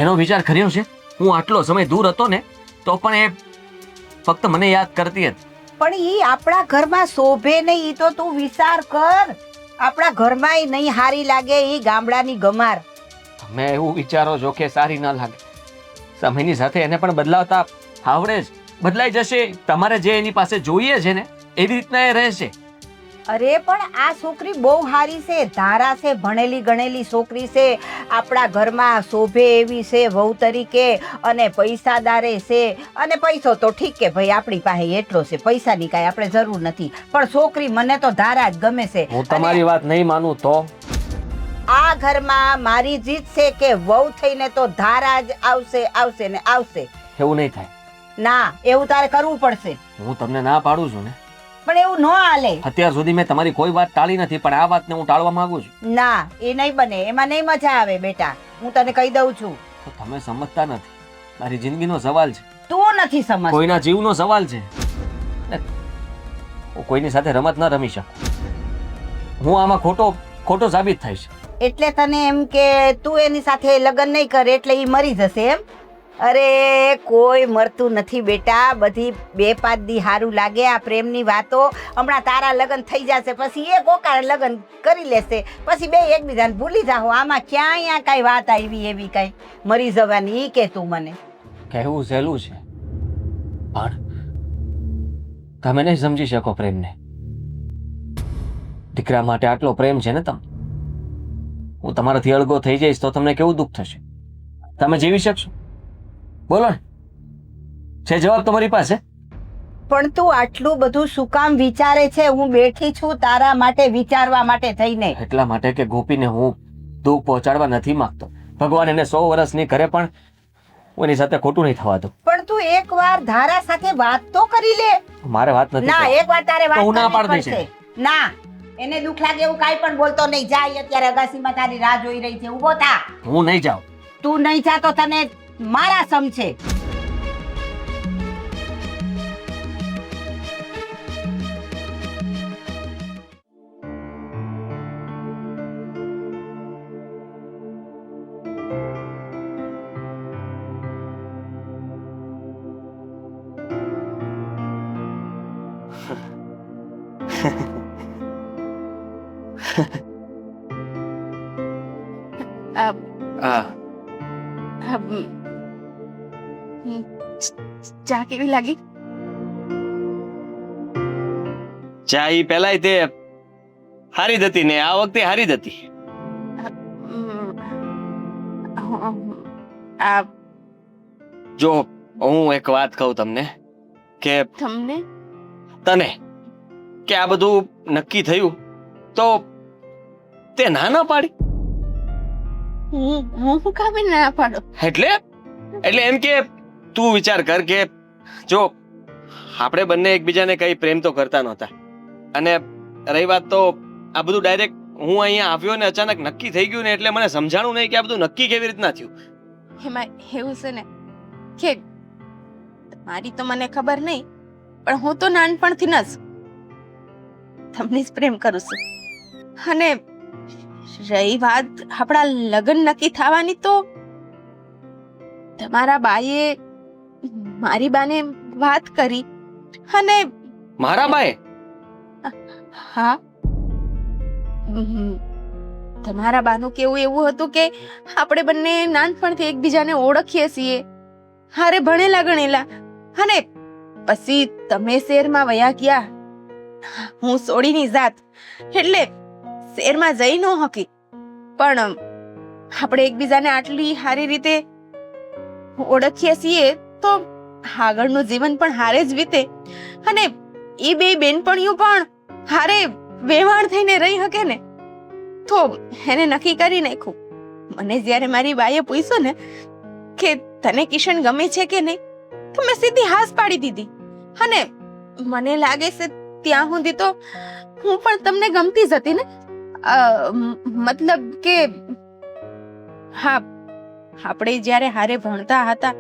એનો વિચાર કર્યો છે? હું આટલો સમય દૂર હતો ને તો પણ એ ફક્ત મને યાદ કરતી હતી. પણ ઈ આપણા ઘરમાં શોભે નહીં, ઈ તો તું વિચાર કર. આપણા ઘરમાં ઈ નહીં હારી લાગે, ઈ ગામડાની ગમાર. તમે એવું વિચારો છો કે સારી ન લાગે. સમયની સાથે એને પણ બદલાવતા આવડે જ. બદલાઈ જશે. તમારે જે એની પાસે જોઈએ છે ને એવી રીતના એ રહેશે. અરે પણ આ છોકરી બહુ હારી છે, ધારા છે, ભણેલી ગણેલી છોકરી છે, આપણા ઘરમાં શોભે એવી છે વહુ તરીકે, અને પૈસાદારે છે. અને પૈસો તો ઠીક કે ભાઈ આપણી પાસે એટલો છે, પૈસાની કાંઈ આપણે જરૂર નથી, પણ છોકરી મને તો ધારા જ ગમે છે. હું તમારી વાત નહીં માનું તો આ ઘરમાં મારી જીત છે કે વહુ થઈને તો ધારા જ આવશે ને આવશે. એવું નહીં થાય. ના, એવું તારે કરવું પડશે. હું તમને ના પાડું છું ને, પણ એવું ન હાલે. અત્યાર સુધી મેં તમારી કોઈ વાત ટાળી નથી, પણ આ વાતને હું ટાળવા માંગુ છું. ના, એ નહીં બને, એમાં નહીં મજા આવે બેટા, હું તને કહી દઉં છું. તો તમે સમજતા નથી. મારી જિંદગીનો સવાલ છે, તું નથી સમજતો. કોઈના જીવનો સવાલ છે. હું કોઈની સાથે રમત ન રમી શકું. હું આમાં ખોટો સાબિત થઈશ. એટલે તને એમ કે તું એની સાથે લગ્ન નહીં કરે એટલે ઈ મરી જશે એમ? અરે કોઈ મરતું નથી બેટા, બધી 2-5 દી હારું લાગે આ પ્રેમની વાતો. હમણાં તારા લગ્ન થઈ જશે, પછી એ કોકા લગ્ન કરી લેશે, પછી બે એકબીજાને ભૂલી જાઓ. આમાં ક્યાં કાંઈ વાત આવી એવી કાંઈ મરી જવાની? ઈ કે તું મને. કહેવું સહેલું છે, પણ તમે નહીં સમજી શકો પ્રેમને. દીકરા માટે આટલો પ્રેમ છે ને તમે. હું તમારાથી અળગો થઈ જઈશ તો તમને કેવું દુઃખ થશે? તમે જીવી શકશો? બોલો ને, છે જવાબ તમારી પાસે? પણ તું આટલું બધું શું કામ વિચારે છે? હું બેઠી છું તારા માટે વિચારવા માટે થઈને. એટલા માટે કે ગોપીને હું દુઃખ પહોંચાડવા નથી માંગતો. ભગવાન એને 100 વર્ષની કરે, પણ હું એની સાથે ખોટું નહીં થવા દઉં. પણ તું એકવાર ધારા સાથે વાત તો કરી લે. મારે વાત નથી ના, કરવી. એકવાર તારે તો હું ના વાત પાડી કરવી દઈશ. પડશે. ના, એને દુઃખ લાગે એવું કાંઈ પણ બોલતો નહીં. જાય અત્યારે અગાસીમાં તારી રાહ જોઈ રહી છે, ઊભો થા. હું નહીં જાઉં. તું નહીં જા તો તને મારા સમ છે. ચા કેવી લાગી? ચા ઈ પેલાય તે હારી જ હતી ને આ વખતે હારી જ હતી. આ જો હું એક વાત કહું તમને કે તમને તને કે આ બધું નક્કી થયું તો તે ના પાડી. હું કામે ના પાડો? એટલે એમ કે તું વિચાર કર કે જો આપણે બંને એકબીજાને કઈ પ્રેમ તો કરતા નહોતા, અને રહી વાત તો આ બધું ડાયરેક્ટ હું અહીંયા આવ્યો ને અચાનક નક્કી થઈ ગયું ને એટલે મને સમજાણું નહીં કે આ બધું નક્કી કેવી રીતના થયું. એમાં એવું છે ને કે મારી તો મને ખબર નહીં, પણ હું તો નાનપણથી ન જ તમને જ પ્રેમ કરું છું. અને રહી વાત આપણા લગ્ન નક્કી થવાની, તો તમારા બાએ મારી બાને વાત કરી. અને મારા બાએ? હા, તમારા બાનું કેવું એવું હતું કે આપણે બંને નાનપણથી એકબીજાને ઓળખીએ છીએ, હારે ભણેલા ગણેલા. અને પછી તમે શહેરમાં વયા ગયા, હું સોડીની જાત, એટલે શહેરમાં જઈ ન હકી. પણ આપણે એકબીજાને આટલી સારી રીતે ઓળખીએ છીએ તો આગળનું જીવન પણ હારે જ વીતે, અને એ બે બેનપણીઓ પણ હારે વેવાણ થઈને રહી શકે ને. તો એને નક્કી કરી નાખ્યું. મને જ્યારે મારી બાએ પૂછ્યું ને કે તને કિશન ગમે છે કે નહીં, તો મેં સીધી હાસ પાડી દીધી. અને મને લાગે છે ત્યાં સુધી તો હું પણ તમને ગમતી જ હતી ને. મતલબ કે હા, આપણે જ્યારે હારે ભણતા હતા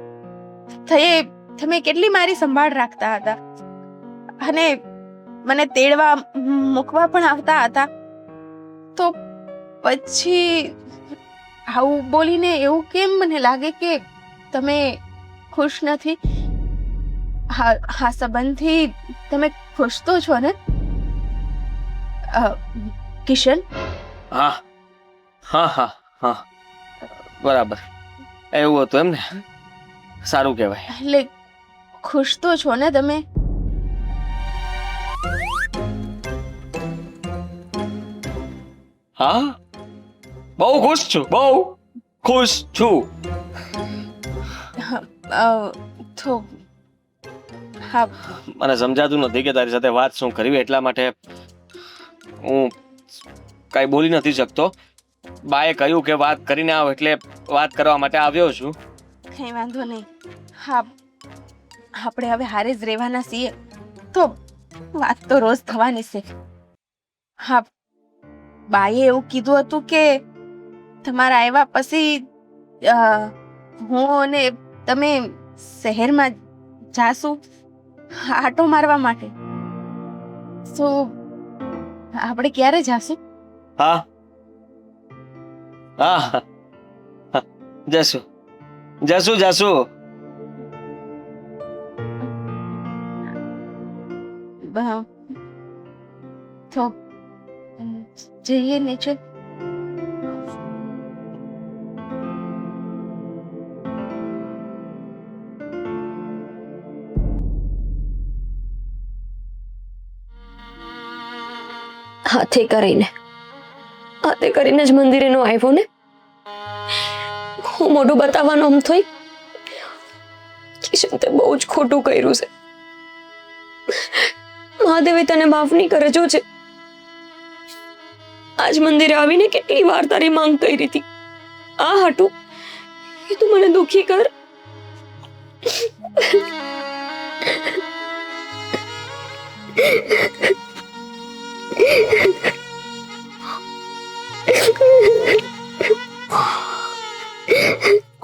તમે કેટલી મારી સંભાળ રાખતા હતા, અને મને તેડવા મૂકવા પણ આવતા હતા. તો પછી આવું બોલીને એવું કેમ મને લાગે કે તમે ખુશ નથી? હા સંબંધથી તમે ખુશ તો છો ને કિશન? હા હા હા હા બરાબર એવું હતું એમ ને, સારું કહેવાય. એટલે ખુશ તો છો ને તમે? હા બહુ ખુશ છું, બહુ ખુશ છું. તો હા મને સમજાતું નથી કે તારી સાથે વાત શું કરવી, એટલા માટે હું કાંઈ બોલી નથી શકતો. બાએ કહ્યું કે વાત કરીને આવ, એટલે વાત કરવા માટે આવ્યો છું. કઈ વાંધો નહીં. હા આપણે હવે હારે જ રહેવાના છીએ તો વાત તો રોજ થવાની છે. હા બાએ એવું કીધું હતું કે તમારા આવ્યા પછી હું અને તમે શહેરમાં જાશું આટો મારવા માટે. તો આપણે ક્યારે જાશું? હા હા હા, જશું જશું જશું. તો જઈએ નીચે. હાથે કરીને જ મંદિરે નો આવ્યો ને. હું મોઢું બતાવવાનું આમ થઈ. કિશન તે બહુ જ ખોટું કર્યું છે. મહાદેવે તને માફ નહીં કરે જોજે. આજ મંદિરે આવીને કેટલી વાર તારી માંગ કરી હતી. આ હાટું એ તું મને દુખી કર.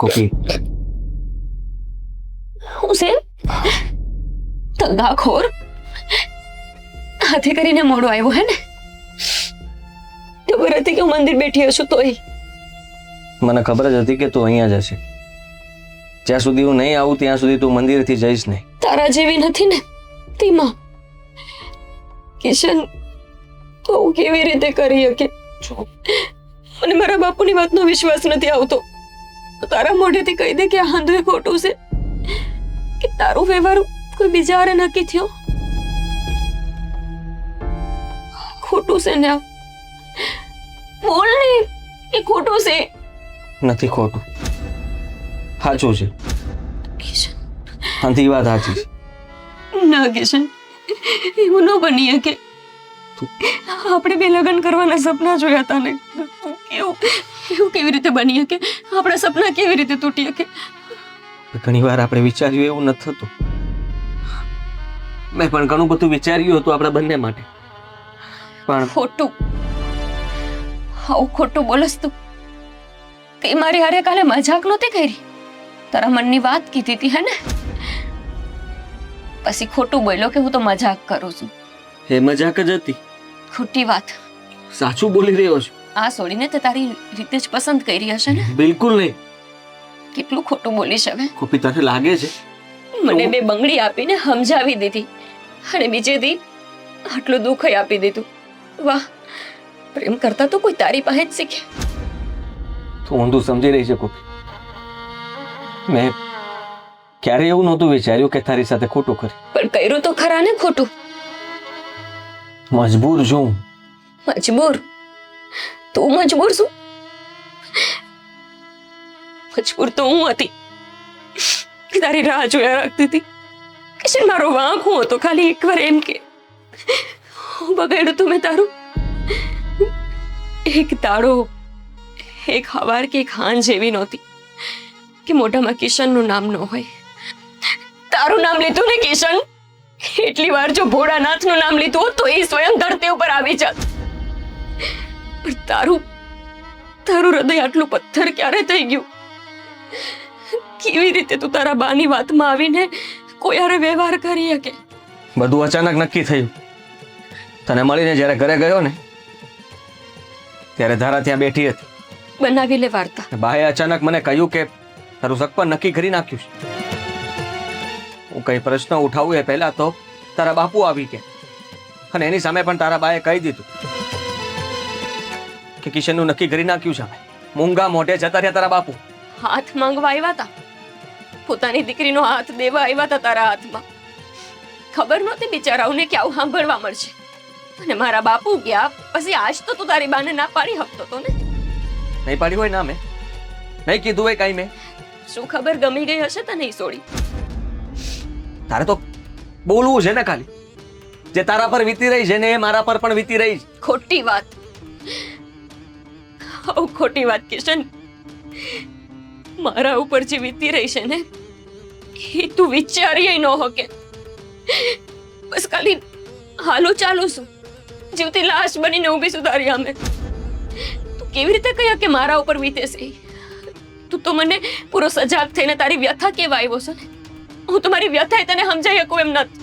કોપી હું છે તગાખોર. હાથે કરીને મોડો આવ્યો હે ને. ખબર હતી કે હું મંદિર બેઠી હશું તોય. મને ખબર જ હતી કે તું અહીંયા જ હશે. જ્યાં સુધી હું નહીં આવું ત્યાં સુધી તું મંદિરથી જઈશ નહીં. તારા જેવી નથી ને તીમાં. કિશન તો હું કેવી રીતે કરી શકે? મને મારા બાપુની વાતનો વિશ્વાસ નથી આવતો. તારા મોઢેથી કહી દે કે આ હાંધું ખોટું છે, કે તારું વ્યવહાર કોઈ બીજા હારે નક્કી થયો. ખોટું છે ને? બોલ ને, એ ખોટું છે. નથી ખોટું, સાચું છે. કિશન આથી વાત સાચી છે. ના કિશન, એવું ન બની શકે. આપણે બે લગ્ન કરવાના સપના જોયા હતા ને. એવું કેવી રીતે બની શકે? આપણા સપના કેવી રીતે તૂટી શકે? ઘણી વાર આપણે વિચાર્યું એવું નથી થતું. મેં પણ ઘણું બધું વિચાર્યું હતું આપણા બંને માટે, પણ ખોટું. આવું ખોટું બોલસ તું. તે મારી હારે કાલે મજાક નહોતી કરી. તારા મનની વાત કીધી હતી હે ને. પછી ખોટું બોલ્યો કે હું તો મજાક કરું છું. એ મજાક જ હતી. ખોટી વાત. સાચું બોલી રહ્યો છું. આ છોડીને તે તારી રીતે જ પસંદ કરી હશે ને. બિલકુલ નહીં. કેટલું ખોટું બોલીશ હવે. કોપી તને લાગે છે મને બે બંગડી આપીને સમજાવી દીધી અને બીજે દી આટલું દુઃખ આપી દીધું. વાહ, પ્રેમ કરતા તો કોઈ તારી પાસે જ શીખે. તું ઊંધું સમજી રહી છે કોપી. મેં ક્યારે એવું નહોતું વિચાર્યું કે તારી સાથે ખોટું કરે. પણ કર્યું તો ખરા ને ખોટું. મજબૂર છું. મજબૂર? તું મજબૂર છું? મજબૂર તો હું હતી. તારી રાહ જોયા રાખતી હતી. કિશન મારો વાંક હું હતો. ખાલી એકવાર એમ કે હું બગાડ્યું તું મેં તારું. એક દાડો, એક હવાર કે એક હાંજ એવી નહોતી કે મોઢામાં કિશનનું નામ ન હોય. તારું નામ લીધું ને કિશન, એટલી વાર જો ભોળાનાથનું નામ લીધું હોત તો એ સ્વયં ધરતી ઉપર આવી જાત. પણ તારું હૃદય આટલું પથ્થર ક્યારે થઈ ગયું? કેવી રીતે તું તારા બાની વાતમાં આવીને કોઈ હારે વ્યવહાર કરી શકે? બધું અચાનક નક્કી થયું. તને મળીને જ્યારે ઘરે ગયો ને ત્યારે ધારા ત્યાં બેઠી હતી. બનાવી લે વાર્તા. બાએ અચાનક મને કહ્યું કે તારું સગપણ નક્કી કરી નાખ્યું છે. હું કઈ પ્રશ્ન ઉઠાવું એ પહેલા તો તારા બાપુ આવી ગયા અને એની સામે પણ તારા બાએ કહી દીધું કે કિશનનું નક્કી કરી નાખ્યું છે. મૂંગા મોઢે જતા રહ્યા તારા બાપુ. હાથ માંગવા આવ્યા હતા, પોતાની દીકરીનો હાથ દેવા આવ્યા હતા તારા હાથમાં. ખબર નહોતી બિચારાઓને કે આવું સાંભળવા મળશે. અને મારા બાપુ ગયા પછી આજ તો તું તારી બાને ના પાડી શકતો તો ને. નહીં પાડી હોય ના, મેં નહીં કીધું હોય કઈ. મેં શું ખબર ગમી ગઈ હશે તને ઈ સોડી. તારે તો બોલવું છે ને ખાલી. જે તારા પર વીતી રહી છે ને એ મારા પર પણ વીતી રહી છે. ખોટી વાત, હઉ ખોટી વાત કિશન. મારા ઉપર જે વીતી રહી છે ને એ તું વિચારી ન શકે. બસ ખાલી હાલો ચાલુ છું, જીવતી લાશ બનીને ઊભી છું તારી સામે. તું કેવી રીતે કહ્યા કે મારા ઉપર વીતે છે? તું તો મને પૂરો સજાગ થઈને તારી વ્યથા કેવા આવ્યો છો ને. હું તમારી વ્યથા તને સમજાઈ શકું એમ નથી.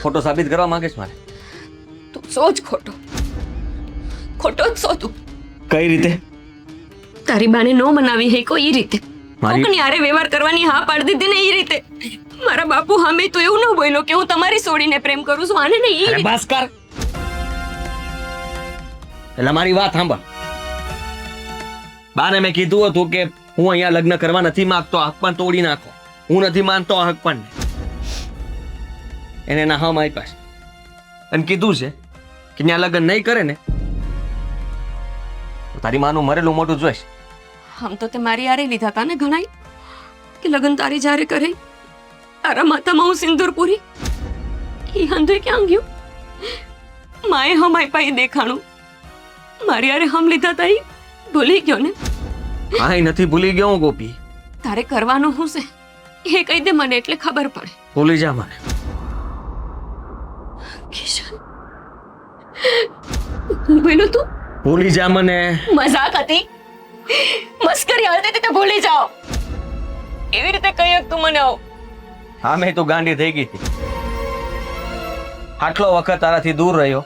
ખોટો સાબિત કરવા માંગે છે મારે. તું સો જ ખોટો, ખોટો જ સો તું. કઈ રીતે? તારી બાને નો મનાવી હે કોઈ રીતે, મારી- કોકની હારે વ્યવહાર કરવાની હા પાડી દીધી ને એ રીતે. મારા બાપુ સામે તો એવું ન બોલ્યો કે હું તમારી છોડીને પ્રેમ કરું છું, આને નહીં ઈ રીતે. બસ કર. એટલે મારી વાત સાંભળ. બાને મેં કીધું હતું કે હું અહીંયા લગ્ન કરવા નથી માંગતો, હક પણ તોડી નાખો. હું નથી માનતો હક પણ. એને ના હમ આપ્યા છે અને કીધું છે કે ત્યાં લગ્ન નહીં કરે ને તો તારી માનું મરેલું મોટું જોઈશ. આમ તો તે મારી હારે લીધા હતા ને ઘણાય કે લગ્ન તારી જારે કરે. તારા માથામાં હું સિંદૂર પૂરી, એ હંધુય ક્યાં ગયું? માએ હમ આપ્યા એ દેખાણું. મારી હારે હમ લીધા હતા એ ભૂલી ગયો ને. કાંઈ નથી ભૂલી ગયો હું ગોપી. તારે કરવાનું શું છે એ કહી દે મને, એટલે ખબર પડે. ભૂલી જા મને. કિશન, બોલું તું ભૂલી જા મને. મજાક હતી, મસ્કરી હાલતી હતી તો ભૂલી જાઓ એવી રીતે કહ્યું તું મને. આવ હા, મેં તો ગાંડી થઈ ગઈ હતી. આટલો વખત તારાથી દૂર રહ્યો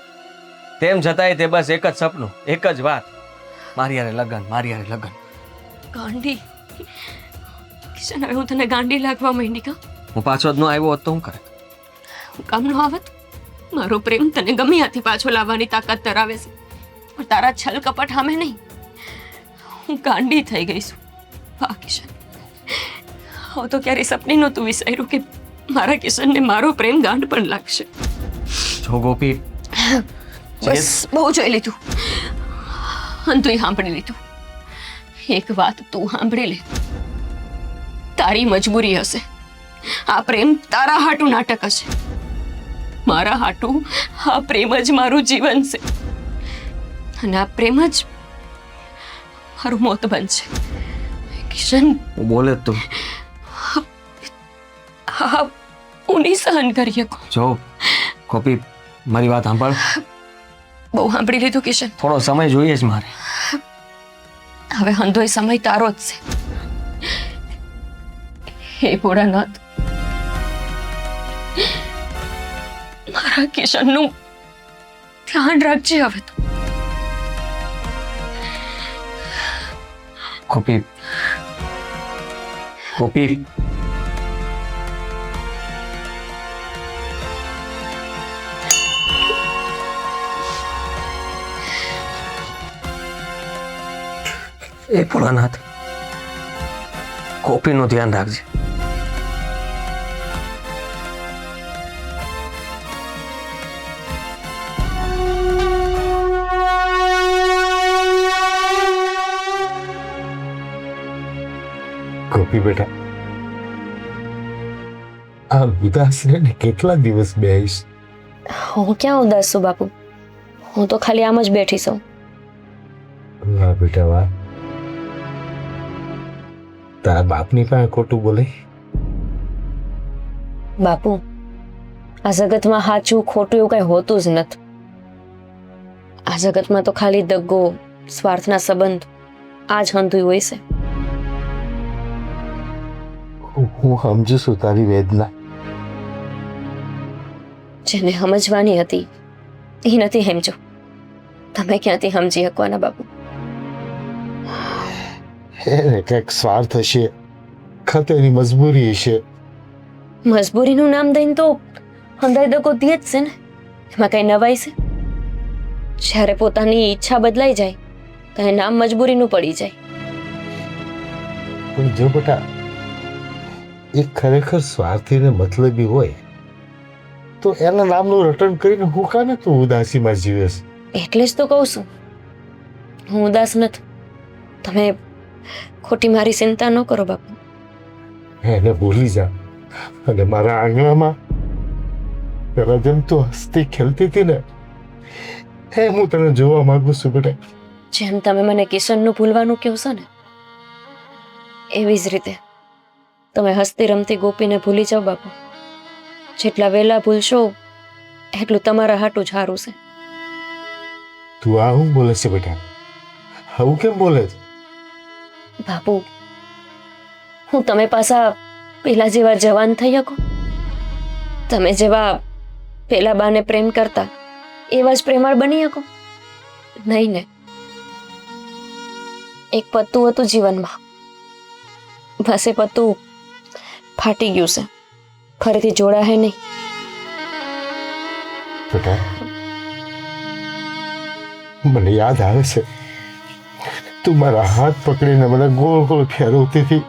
તેમ છતાંય તે બસ એક જ સપનું, એક જ વાત, મારી હારે લગન, મારી હારે લગન. ગાંડી કિશન, હવે હું તને ગાંડી લાગવા માંડી કા? હું પાછો જ ન આવ્યો હોત તો હું કરે? હું કામ ન આવત? મારો પ્રેમ તને ગમે ત્યાંથી પાછો લાવવાની તાકાત ધરાવે છે, પણ તારા છલ કપટ સામે નહીં. હું ગાંડી થઈ ગઈ છું. વાહ કિશન, હવે તો ક્યારે સપને નહોતું વિચાર્યું કે મારા કિશનને મારો પ્રેમ ગાંડ પણ લાગશે. જો ગોપી, બસ બહુ જોઈ લીધું, અંતુય સાંભળી લીધું. એક વાત તું સાંભળી લે, તારી મજબૂરી હશે. આ પ્રેમ તારા હાટું નાટક હશે. મારા હાટું આ પ્રેમ જ મારું જીવન છે, અને આ પ્રેમ જ મારું મોત બનશે. કિશન, હું બોલે જ તું. હા, હું નહીં સહન કરી શકું. જો ગોપી, મારી વાત સાંભળ. બહુ સાંભળી લીધું કિશન. થોડો સમય જોઈએ જ મારે. હવે હંધોય સમય તારો જ છે. હે ભોળાનાથ, મારા કિશનનું ધ્યાન રાખજે હવે તો. ગોપી, ગોપી, એ ભોળાનાથ, ગોપીનું ધ્યાન રાખજે. ગોપી બેટા, આ ઉદાસ રહીને કેટલા દિવસ બેહીશ? હું ક્યાં ઉદાસ છું બાપુ, હું તો ખાલી આમ જ બેઠી છું. વાહ બેટા વાહ, તારા બાપની પાસે ખોટું બોલે? બાપુ, આ જગતમાં સાચું ખોટું એવું કઈ હોતું જ નથી. આ જગતમાં તો ખાલી દગો, સ્વાર્થના સંબંધ આ જ હંધુય હોય છે. હું સમજુ છું તારી વેદના. જેને સમજવાની હતી એ નથી સમજો. તમે ક્યાંથી સમજી શકવાના બાપુ? એને કંઈક સ્વાર્થ હશે, ખતેની મજબૂરી હશે. મજબૂરીનું નામ દઈને તો હંધાઈ દગો દે જ છે ને, એમાં કઈ નવાઈ છે? જ્યારે પોતાની ઈચ્છા બદલાઈ જાય તો એ નામ મજબૂરીનું પડી જાય. પણ જો બેટા એ ખરેખર સ્વાર્થી ને મતલબી હોય તો એના નામનું રટણ કરીને હું કાને તું ઉદાસીમાં જીવેશ? એટલે જ તો કહું છું, હું ઉદાસ નથી. તમે ખોટી મારી ચિંતા ન કરો બાપુ. એને ભૂલી જા અને મારા આંગણામાં પેલા જેમ તું હસતી ખેલતી હતી ને એ હું તને જોવા માંગુ છું બેટા. જેમ તમે મને કિશનનું ભૂલવાનું કહો છો ને, એવી જ રીતે તમે હસતી રમતી ગોપીને ભૂલી જાઓ બાપુ. જેટલા વહેલા ભૂલશો એટલું તમારા હાટું જ સારું છે. તું આ હું બોલે છે બેટા? આવું કેમ બોલે છે? બાપુ, હું તમે પાછા પેલા જેવા જવાન થઈ શકો? તમે જેવા પેલા બાને પ્રેમ કરતા એવા જ પ્રેમાળ બની શકો? નહીં ને. એક પત્તું હતું જીવનમાં, બસ એ પત્તું ફાટી ગયું છે, ફરીથી જોડાશે નહીં. બેટા મને યાદ આવે છે તું મારા હાથ પકડીને મને ગોળ ગોળ ફેરવતી હતી,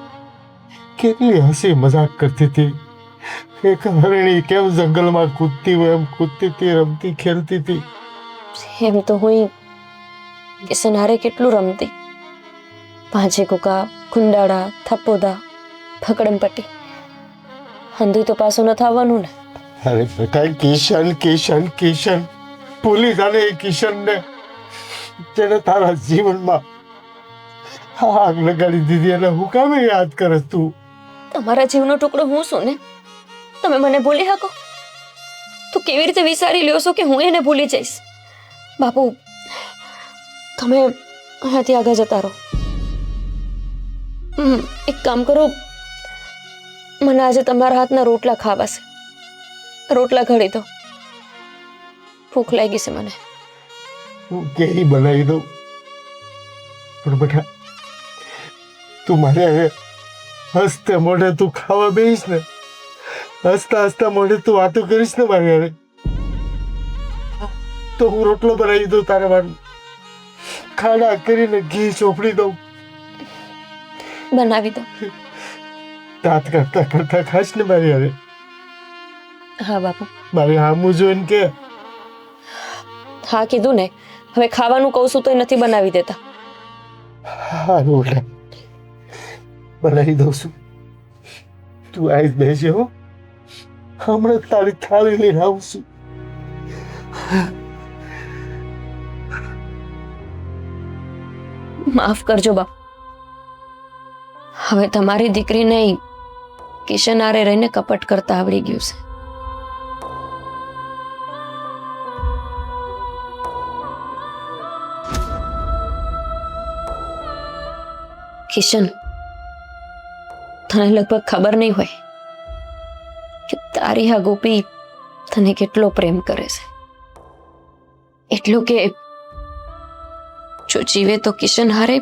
કેટલી હસી મજાક કરતી હતી. એક હરણી કેમ જંગલમાં કૂદતી હોય એમ કૂદતી હતી, રમતી ખેલતી હતી. એમ તો હું કિશન હારે કેટલું રમતી. પાંચે કુકા, કુંડાળા, થપ્પોદા, પકડમપટ્ટી. હંધુય તો પાછું ન થવાનું ને. અરે બેટા કિશન કિશન કિશન ભૂલી જાને એ કિશનને જેને તારા જીવનમાં આગ લગાડી દીધી અને હું કામે યાદ કરે તું? તમારા જીવનો ટુકડો હું છું ને, તમે મને ભૂલી શકો? તો કેવી રીતે વિચારી લ્યો છો કે હું એને ભૂલી જઈશ? બાપુ, તમે અહીંયાથી આગળ જતા રહો. એક કામ કરો, મને આજે તમારા હાથના રોટલા ખાવા છે. રોટલા ઘડી દો, ભૂખ લાગી છે મને. હું કેરી બનાવી દઉં, પણ બેટા તું મારે હવે હસતે મોઢે તું ખાવા બેસીશ ને, હસતા હસતા મોઢે તું વાતો કરીશ ને મારી હારે, તો હું રોટલો બનાવી દઉં તારે માટે, ખાડા કરીને ઘી ચોપડી દઉં, બનાવી દો. દાંત કરતા કરતા ખાશ ને મારી હારે. હા બાપુ. મારી હામું જોઈને કે હા કીધું ને, હવે ખાવાનું કહું છું તો નથી બનાવી દેતા. હા રોટલા બનાવી દઉં છું, તું આવીશ બેસી હો, હમણાં તારી થાળી લઈને આવું છું. માફ કરજો બાપુ, હવે તમારી દીકરીને કિશન હારે રહીને કપટ કરતા આવડી ગયું છે. કિશન, તને લગભગ ખબર નહીં હોય કે તારી આ ગોપી તને કેટલો પ્રેમ કરે છે. એટલું કે જો જીવે તો કિશન હારે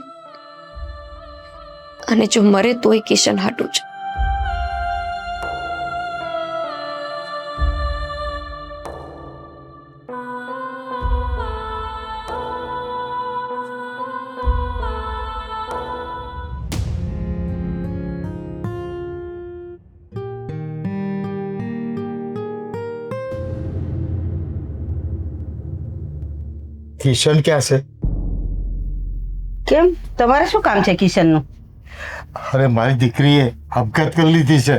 અને જો મરે તોય કિશન હાટું જ. કિશન ક્યાં છે? કેમ, તમારે શું કામ છે કિશનનું? અરે મારી દીકરીએ આપઘાત કરી લીધી છે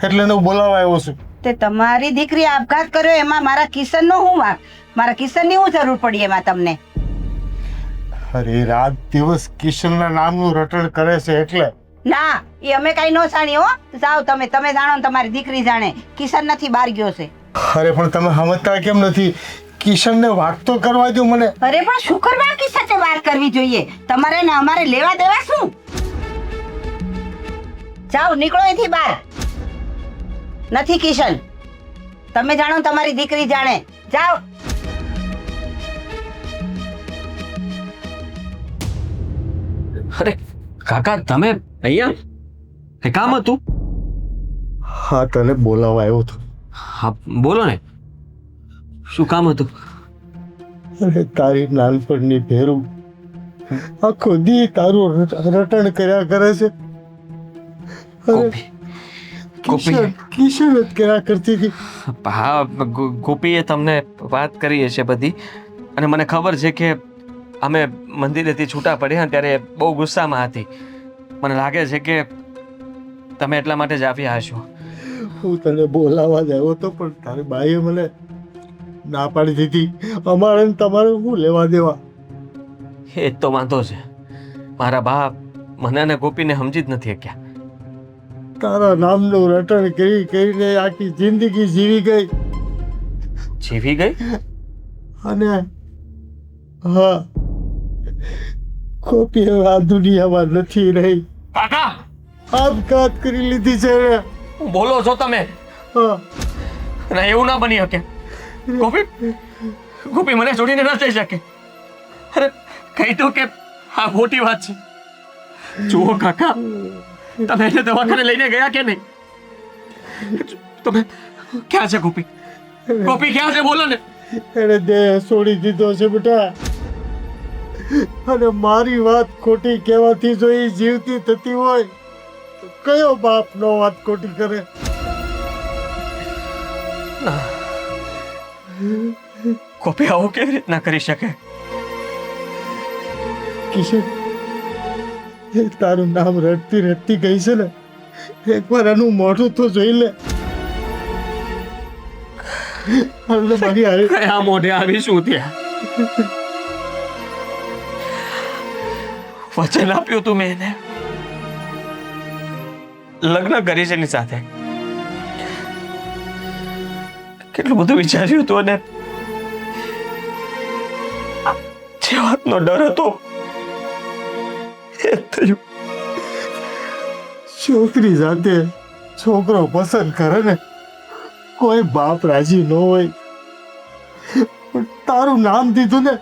એટલે હું બોલાવવા આવ્યો છું. તે તમારી દીકરી આપઘાત કર્યો એમાં મારા કિશનનો શું વાંક? મારા કિશનની શું જરૂર પડી એમાં તમને? અરે રાત દિવસ કિશનના નામનું રટણ કરે છે એટલે. ના, એ અમે કઈ ન જાણી હો. જાઓ તમે જાણો ને તમારી દીકરી જાણે. કિશન નથી બહાર ગયો છે. અરે પણ તમે સમજતા કેમ નથી? કિશનને વાત તો કરવા દો મને. અરે પણ શું કરવા કિશન વાત કરવી જોઈએ? તમારે ને અમારે લેવા દેવા શું? જાઓ નીકળો અહીંથી બહાર. નથી કિશન. તમે જાણો, તમારી દીકરી જાણે. જાઓ. અરે કાકા તમે અહીંયા એ કામ હતું? હા, તને બોલાવવા આવ્યો હતો. હા બોલો ને, શું કામ હતું? અરે તારી નાનપણની ભેરું આખો દી તારું રટણ કર્યા કરે છે. અરે ગોપી કિશન જ કર્યા કરતી હતી. હા ગોપીએ તમને વાત કરી હશે બધી, અને મને ખબર છે કે અમે મંદિરેથી છૂટા પડ્યા ત્યારે બહુ ગુસ્સામાં હતી. મને લાગે છે કે તમે એટલા માટે જ આવ્યા હશો. હું તને બોલાવવા જ આવ્યો હતો, પણ તારી બાઈએ મને ના પાડી દીધી. અમારે ને તમારે શું લેવા દેવા? એ જ તો વાંધો છે, મારા બા મને અને ગોપીને સમજી જ નથી શક્યા. તારા નામનું રટણ કરી કરીને આખી જિંદગી જીવી ગઈ. જીવી ગઈ? અને હા, કોપી હવે આ દુનિયામાં નથી રહી. કાકા આપઘાત કરી લીધી છે એને. બોલો છો તમે? હા, ના એવું ના બની શકે. ગોપી ગોપી મને છોડીને ન જઈ શકે. અરે કહી દો કે આ ખોટી વાત છે. જુઓ કાકા, તમે એને દવાખાને લઈને ગયા કે નહીં? તમે ક્યાં છે ગોપી? ગોપી ક્યાં છે? બોલો ને. એને દેહ છોડી દીધો છે બેટા. અને મારી વાત ખોટી કહેવાથી જો એ જીવતી થતી હોય તો કયો બાપ નો વાત ખોટી કરે? ના, ગોપી આવું કેવી રીતના કરી શકે? કિશન, એ તારું નામ રડતી રડતી ગઈ છે ને, એકવાર એનું મોઢું તો જોઈ લે. અને મારી હારે કયા મોઢે આવી શું ત્યાં? વચન આપ્યું તું મેં એને, લગ્ન કરી છે એની સાથે. કેટલું બધું વિચાર્યું હતું, અને જે વાતનો ડર હતો એ થયું. છોકરી સાથે છોકરો પસંદ કરે ને, કોઈ બાપ રાજી ન હોય. પણ તારું નામ દીધું ને,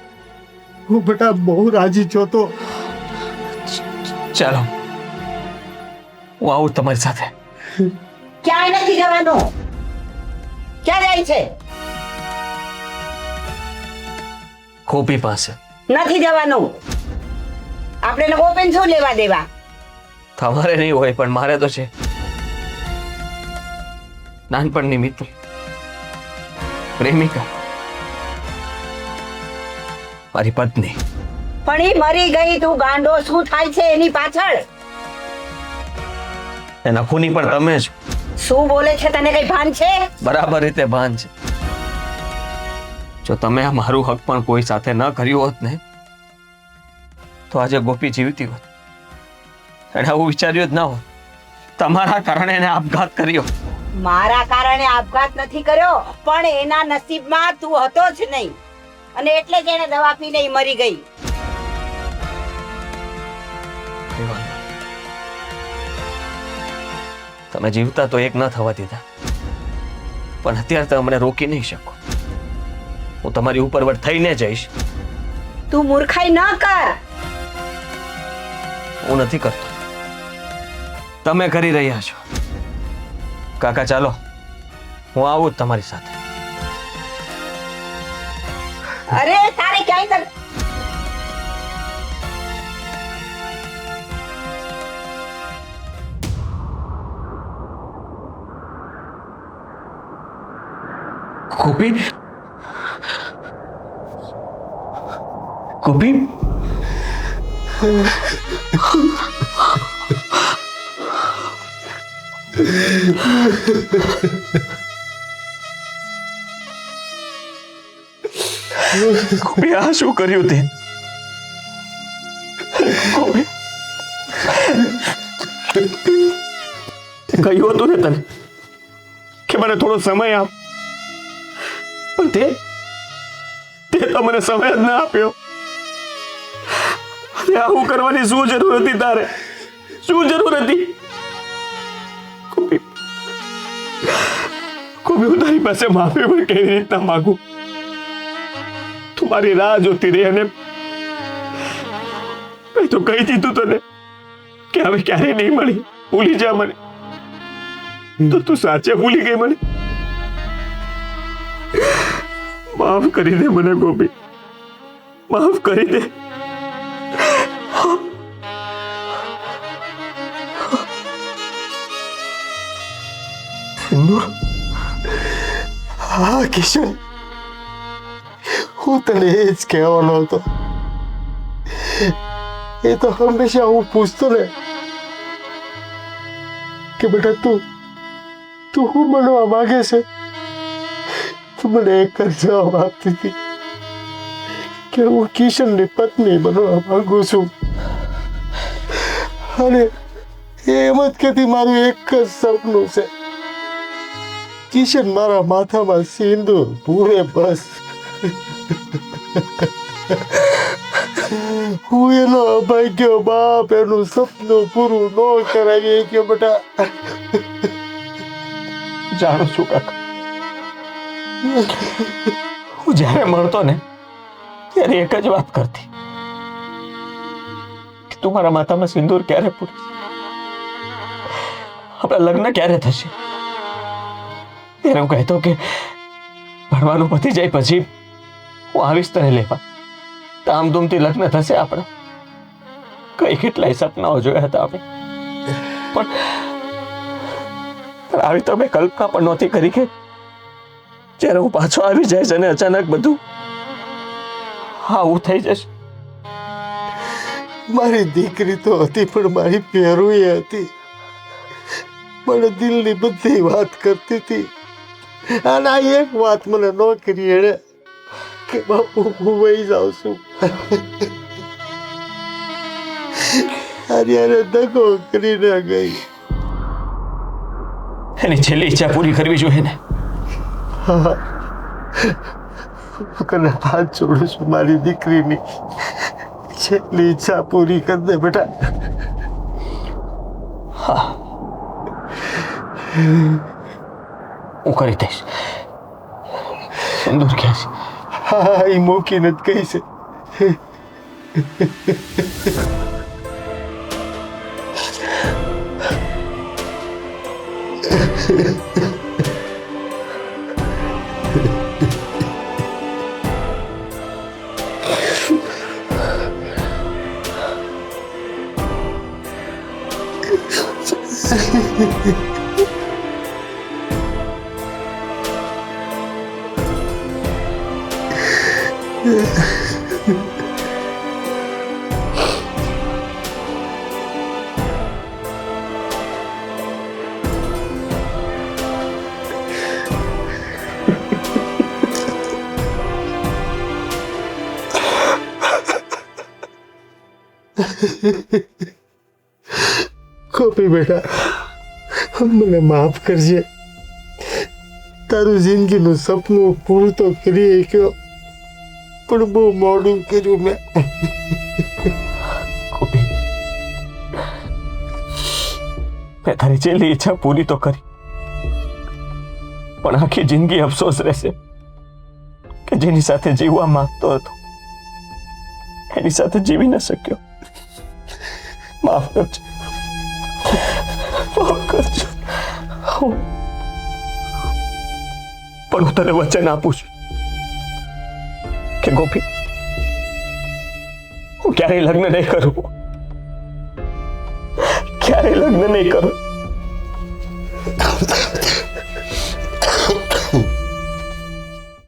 હું બેટા બહુ રાજી છો. તો ચાલો હું આવું તમારી સાથે. ક્યાંય નથી જવાનું. ક્યાં જાય છે? ગોપી પાસે. નથી જવાનું. આપણે ગોપીને શું લેવા દેવા? તમારે નહીં હોય પણ મારે તો છે. નાનપણની મિત્ર, પ્રેમિકા, મારી પત્ની. પણ એ મરી ગઈ, તું ગાંડો. શું થાય છે એની પાછળ? એના ખૂની પણ તમે જ. શું બોલે છે? તને કઈ ભાન છે? બરાબર રીતે ભાન છે. જો તમે આ મારું હક પણ કોઈ સાથે ન કર્યું હોત ને, તો આજે ગોપી જીવતી હોત. એને આવું વિચાર્યું જ ના હોત. તમારા કારણે એને આપઘાત કર્યો. મારા કારણે આપઘાત નથી કર્યો, પણ એના નસીબમાં તું હતો જ નહીં, અને એટલે જ એને દવા પીને ઈ મરી ગઈ. તમે જીવતા તો એક ન થવા દીધા, પણ અત્યારે તમે મને રોકી નહીં શકો. હું તમારી ઉપરવટ થઈને જઈશ. તું મૂર્ખાઈ ન કર. હું નથી કરતો, તમે કરી રહ્યા છો. કાકા ચાલો, હું આવું જ તમારી સાથે. અરે તારે ક્યાંય ગોપી, ગોપી, ગોપી આ શું કર્યું તે? ગોપી, કહ્યું હતું ને તને કે મને થોડો સમય આપ, પણ તે તો મને સમય જ ના આપ્યો. અરે આવું કરવાની શું જરૂર હતી તારે? શું જરૂર હતી? ગોપી, કોઈ હું તારી પાસે માફી પણ કેવી રીતના માંગુ? તું મારી રાહ જોતી રહી અને મેં તો કહી દીધું તને કે હવે ક્યારેય નહીં મળી, ભૂલી જા મને. તો તું સાચે ભૂલી ગઈ મને? માફ કરી દે મને ગોપી, માફ કરી દે. સિંદૂર, હા કિશન, હું તને એ જ કહેવાનો હતો. એ તો હંમેશા હું પૂછતો ને કે બેટા તું શું બનવા માંગે છે? તું મને એક જ જવાબ આપતી હતી કે હું કિશનની પત્ની બનવા માંગુ છું. અને એમ જ કહેતી મારું એક જ સપનું છે, કિશન મારા માથામાં સિંદૂર પૂરે, બસ. હું એનો અભાગ્ય બાપ એનું સપનું પૂરું ન કરાવી કે બેટા. જાણું છું કાકા, હું જ્યારે મળતો ને ત્યારે એક જ વાત કરતી કે તું મારા માથામાં સિંદૂર ક્યારે પૂરીશ, આપણા લગ્ન ક્યારે થશે. ત્યારે હું કહેતો કે ભણવાનું પતી જાય પછી હું આવીશ તને લેવા, ધામધૂમથી લગ્ન થશે આપણા. કઈ કેટલાય સપનાઓ જોયા હતા આપણે, પણ આવી તો મેં કલ્પના પણ નહોતી કરી કે જ્યારે હું પાછો આવી જઈશ અને અચાનક બધું આવું થઈ જશે. મારી દીકરી તો હતી પણ મારી પહેરુએ હતી. મને દિલની બધી વાત કરતી હતી અને આ એક વાત મને ન કરી એણે કે બાપુ હું વહી જાઉં છું. અરે દગો કરીને ગઈ. એની છેલ્લી ઈચ્છા પૂરી કરવી જોઈએ ને. હા, તને હાથ જોડું છું, મારી દીકરીની છેલ્લી ઈચ્છા પૂરી કરી દે બેટા. હા, હું કરી દઈશ. સિંદૂર ક્યાં છે? હા, એ મૂકીને જ કહી છે. કોપી બેટા, મને માફ કરજે. તારું જિંદગીનું સપનું પૂરું તો કરી ગયો પણ બહુ મોડું કર્યું મેં. ગોપી, મેં તારી છેલ્લી ઈચ્છા પૂરી તો કરી, પણ આખી જિંદગી અફસોસ રહેશે કે જેની સાથે જીવવા માંગતો હતો એની સાથે જીવી ન શક્યો. માફ કરજો, માફ કરજો. પણ હું તને વચન આપું છું કે ગોપી, હું ક્યારેય લગ્ન નહીં કરું, ક્યારેય લગ્ન નહીં કરું.